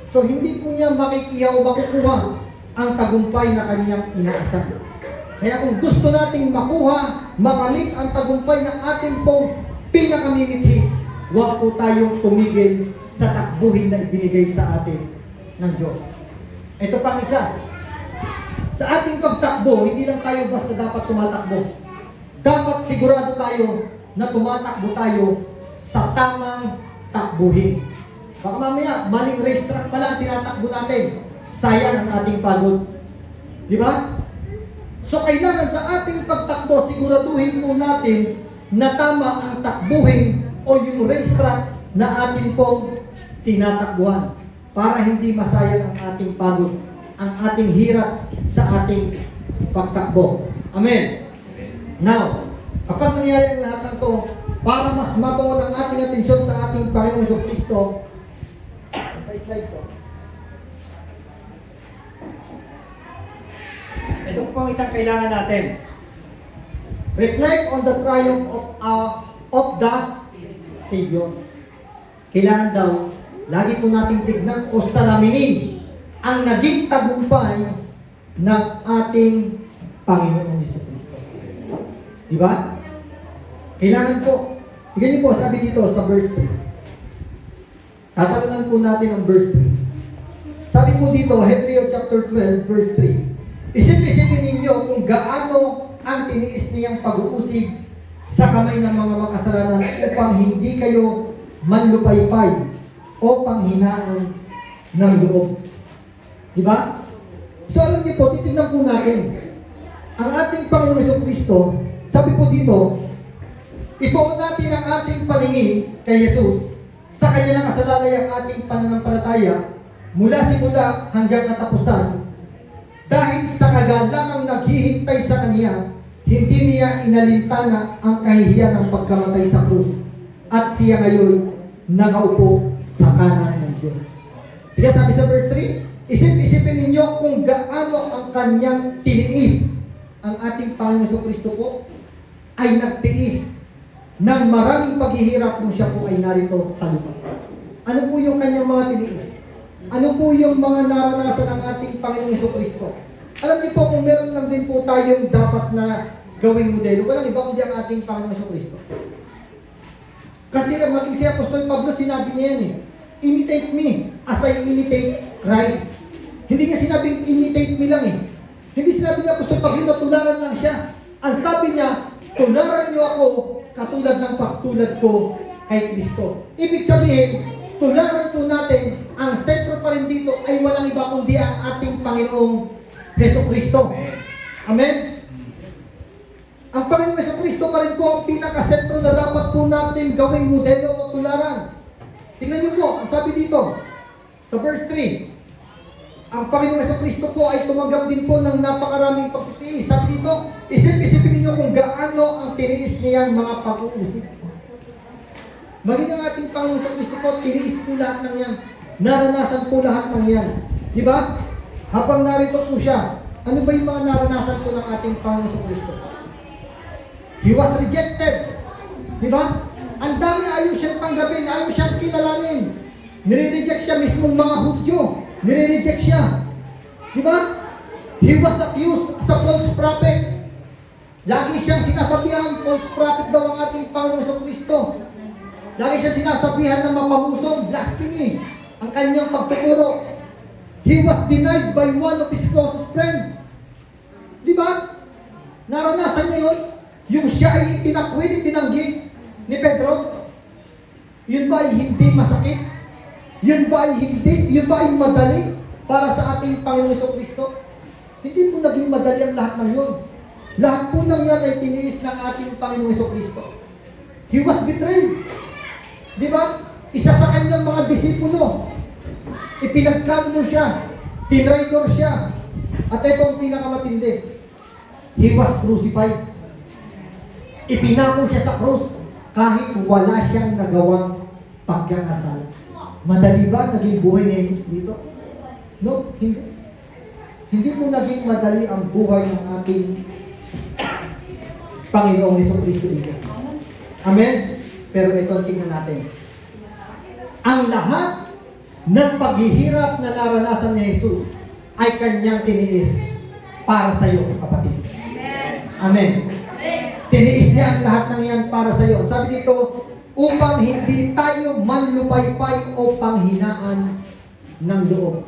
So hindi po niya makikiya o makukuha ang tagumpay na kanyang inaasahan. Kaya kung gusto nating makuha, makamit ang tagumpay na ating pong pinakamimithi, huwag po tayong tumigil sa takbuhin na ibinigay sa atin ng Diyos. Ito pang isa. Sa ating pagtakbo, hindi lang tayo basta dapat tumatakbo. Dapat sigurado tayo na tumatakbo tayo sa tamang takbuhin. Baka mamaya, maling racetrack pala ang tinatakbo natin. Sayang ang ating pagod. Di ba? So kailangan sa ating pagtakbo, siguraduhin po natin na tama ang takbuhin o yung racetrack na atin pong tinatakbuhan para hindi masayang ang ating pagod, ang ating hirap sa ating pagtakbo. Amen. Now, kapag nangyari ang lahat ng to, para mas matuon ang ating atensyon sa ating Panginoong Jesucristo, slide ko. Ito po ang isang kailangan natin. Reflect on the triumph of the Savior. Kailangan daw, lagi po nating tignan o salaminin ang naging tagumpay ng ating Panginoong Jesucristo. Di ba? Kailangan po, tignan niyo po, sabi dito sa verse 3. Tatalunan po natin ang verse 3. Sabi po dito, Hebrews chapter 12, verse 3. Isip-isipin ninyo kung gaano ang tiniis niyang pag-uusig sa kamay ng mga makasalanan upang hindi kayo manlupaypay o panghinaan ng loob. Diba? So alam niyo po, titignan po natin. Ang ating Panginoong Jesucristo, sabi po dito, ituon natin ang ating paningin kay Jesus sa kanya na kasalalay ang ating pananampalataya mula simula hanggang katapusan. Dahil sa kagalangang naghihintay sa kanya, hindi niya inalintana ang kahihiyan ng pagkamatay sa krus. At siya ngayon nakaupo sa kanan ng Diyos. Kaya sabi sa verse 3, isip-isipin ninyo kung gaano ang kanyang tiniis. Ang ating Panginoon Jesucristo po ay nagtiis ng maraming paghihirap nung siya po ay narito sa lupa. Ano po yung kanyang mga tiniis? Ano po yung mga naranasan ng ating Panginoong Jesucristo? Alam niyo po, kung meron lang din po tayong dapat na gawing modelo, walang iba kundi ang ating Panginoong Jesucristo. Kasi maging si Apostol Pablo, sinabi niya yan imitate me as I imitate Christ. Hindi niya sinabing imitate me lang Hindi sinabi ni Apostol Pablo na tularan lang siya. Ang sabi niya, tularan niyo ako katulad ng pagtulad ko kay Kristo. Ibig sabihin, tularan po natin, ang sentro pa rin dito ay walang iba kundi ang ating Panginoong Jesucristo. Amen? Ang Panginoong Jesucristo pa rin po ang pinakasentro na dapat po natin gawing modelo o tularan. Tingnan niyo po, ang sabi dito, sa verse 3, ang Panginoong Jesucristo po ay tumanggap din po ng napakaraming pagtitiis. Sabi dito, isip-isipin niyo kung gaano ang tiniis niyang mga pag-uusip. Maging ang ating Panginoong Jesucristo po, tiniis po lahat ng yan. Naranasan po lahat ng yan. Di ba? Habang narito po siya, ano ba yung mga naranasan po ng ating Panginoong Jesucristo? He was rejected. Di ba? Ang dami na ayaw siyang tanggapin, ayaw siyang kilalanin. Nire-reject siya mismong mga Hudyo. Nire-reject siya. Di ba? He was accused as a false prophet. Lagi siyang sinasabihan, false prophet daw ang ating Panginoong Jesucristo. Lagi siyang sinasabihan na mapahusong, blasphemy, ang kanyang pagtuturo. He was denied by one of his closest friends. Di ba? Naranasan niya yun? Yung siya ay itinakwil, itinanggi ni Pedro. Yun ba ay hindi masakit? Yun ba ay hindi? Yun ba ay madali para sa ating Panginoon Jesucristo? Hindi po naging madali ang lahat ng yun. Lahat po ng yan ay tiniis ng ating Panginoong Jesucristo. He was betrayed. Di ba? Isa sa kanyang mga disipulo. Ipinagkano siya. Tinraidor siya. At ito ang pinakamatindi. He was crucified. Ipinako siya sa krus kahit wala siyang nagawang pagkakasala. Madali ba naging buhay ni Jesus dito? No, hindi. Hindi po naging madali ang buhay ng ating Panginoong Jesucristo dito. Amen? Pero ito ang tingnan natin. Ang lahat ng paghihirap na naranasan ni Jesus ay kanyang tiniis para sa iyo, kapatid. Amen. Tiniis niya ang lahat ng yan para sa iyo. Sabi dito, upang hindi tayo manlupaypay o panghinaan ng loob.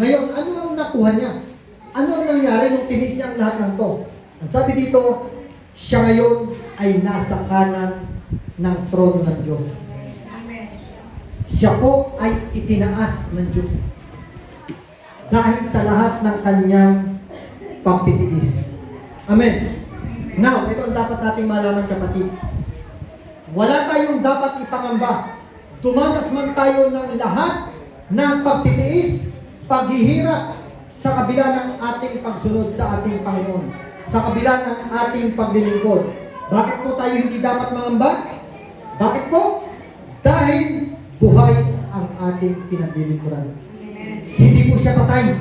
Ngayon, ano ang nakuha niya? Ano ang nangyari nung tiniis niya ang lahat ng to? Ang sabi dito, siya ngayon ay nasa kanan ng trono ng Diyos. Siya po ay itinaas ng Diyos dahil sa lahat ng kanyang pagtitiis. Amen. Now, ito ang dapat nating malaman, kapatid. Wala tayong dapat ipangamba. Dumanas man tayo ng lahat ng pagtitiis, paghihirap sa kabila ng ating pagsunod sa ating Panginoon, sa kabila ng ating paglilingkod. Bakit po tayo hindi dapat mangamba? Bakit po? Dahil buhay ang ating pinaglilingkuran. Hindi po siya patay.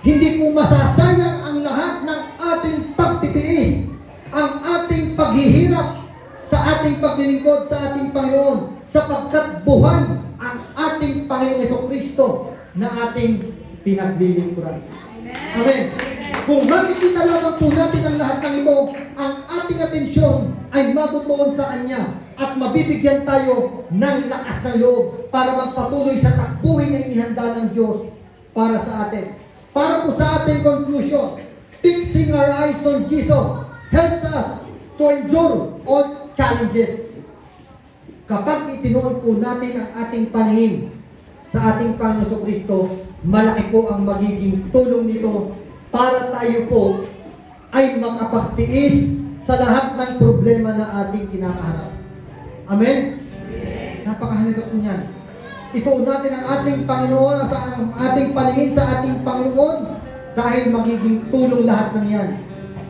Hindi po masasayang ang lahat ng ating pagtitiis, ang ating paghihirap sa ating paglilingkod sa ating Panginoon, sapagkat buhay ang ating Panginoong Jesucristo na ating pinaglilingkuran. Amen. Kung makikita lamang po natin ang lahat ng ito, ang ating atensyon ay matutuon sa Kanya at mabibigyan tayo ng lakas ng loob para magpatuloy sa takbuhin na inihanda ng Diyos para sa atin. Para po sa ating conclusion, fixing our eyes on Jesus helps us to endure all challenges. Kapag itinuon po natin ang ating paningin sa ating Panginoon Kristo, malaki po ang magiging tulong nito para tayo po ay makapagtiis sa lahat ng problema na ating kinakaharap. Amen? Napakahalaga po niyan. Ituon natin ang ating Panginoon sa ating paningin sa ating Panginoon dahil magiging tulong lahat ng yan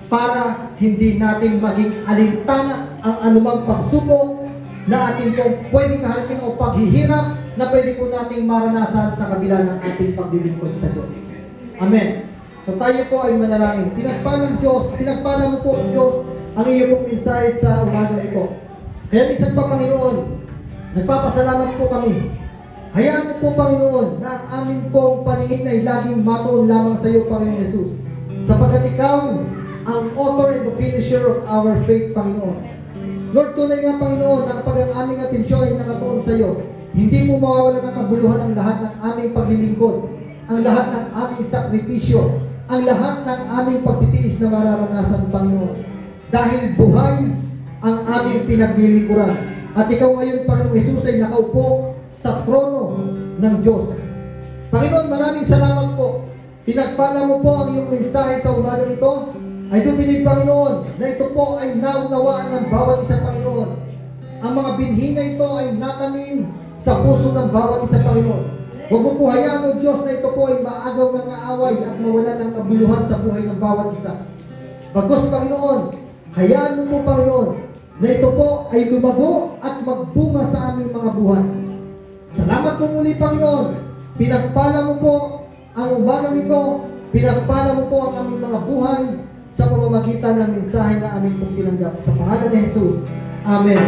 para hindi natin maging alintana ang anumang pagsubok na ating pong pwedeng kaharapin o paghihirap na pwede po nating maranasan sa kabila ng ating paglilingkod sa Diyos. Amen. So tayo po ay manalangin. Pinagpala ng Diyos, pinagpala mo po Diyos ang iyo pong mensahe sa umaga ito. Kaya minsan pa, Panginoon, nagpapasalamat po kami. Hayaan mo po, Panginoon, na ang amin pong paningin ay laging matuon lamang sa iyo, Panginoon Jesus. Sapagkat ikaw ang author and the finisher of our faith, Panginoon. Lord, tunay nga, Panginoon, na kapag ang aming atensyon ay nakatuon sa iyo, hindi mo mawawala ng kabuluhan ang lahat ng aming paglilingkod, ang lahat ng aming sakripisyo, ang lahat ng aming pagtitiis na mararanasan, Panginoon. Dahil buhay ang aming pinaglilingkuran. At ikaw ngayon, Panginoong Jesus, ay nakaupo sa trono ng Diyos. Panginoon, maraming salamat po. Pinagpala mo po ang iyong mensahe sa umaga nito. I do believe, Panginoon, na ito po ay naunawaan ng bawat isa, Panginoon. Ang mga binhi na ito ay natanim sa puso ng bawat isa, Panginoon. Huwag mo po hayaan, O Diyos, na ito po ay maagaw ng kaaway at mawala ng kabuluhan sa buhay ng bawat isa. Bagos, Panginoon, hayaan mo po, Panginoon, na ito po ay lumago at magbunga sa aming mga buhay. Salamat po muli, Panginoon. Pinagpala mo po ang umagang ito. Pinagpala mo po ang aming mga buhay sa pamamagitan ng mensahe na aming pong tinanggap. Sa pangalan ni Jesus. Amen.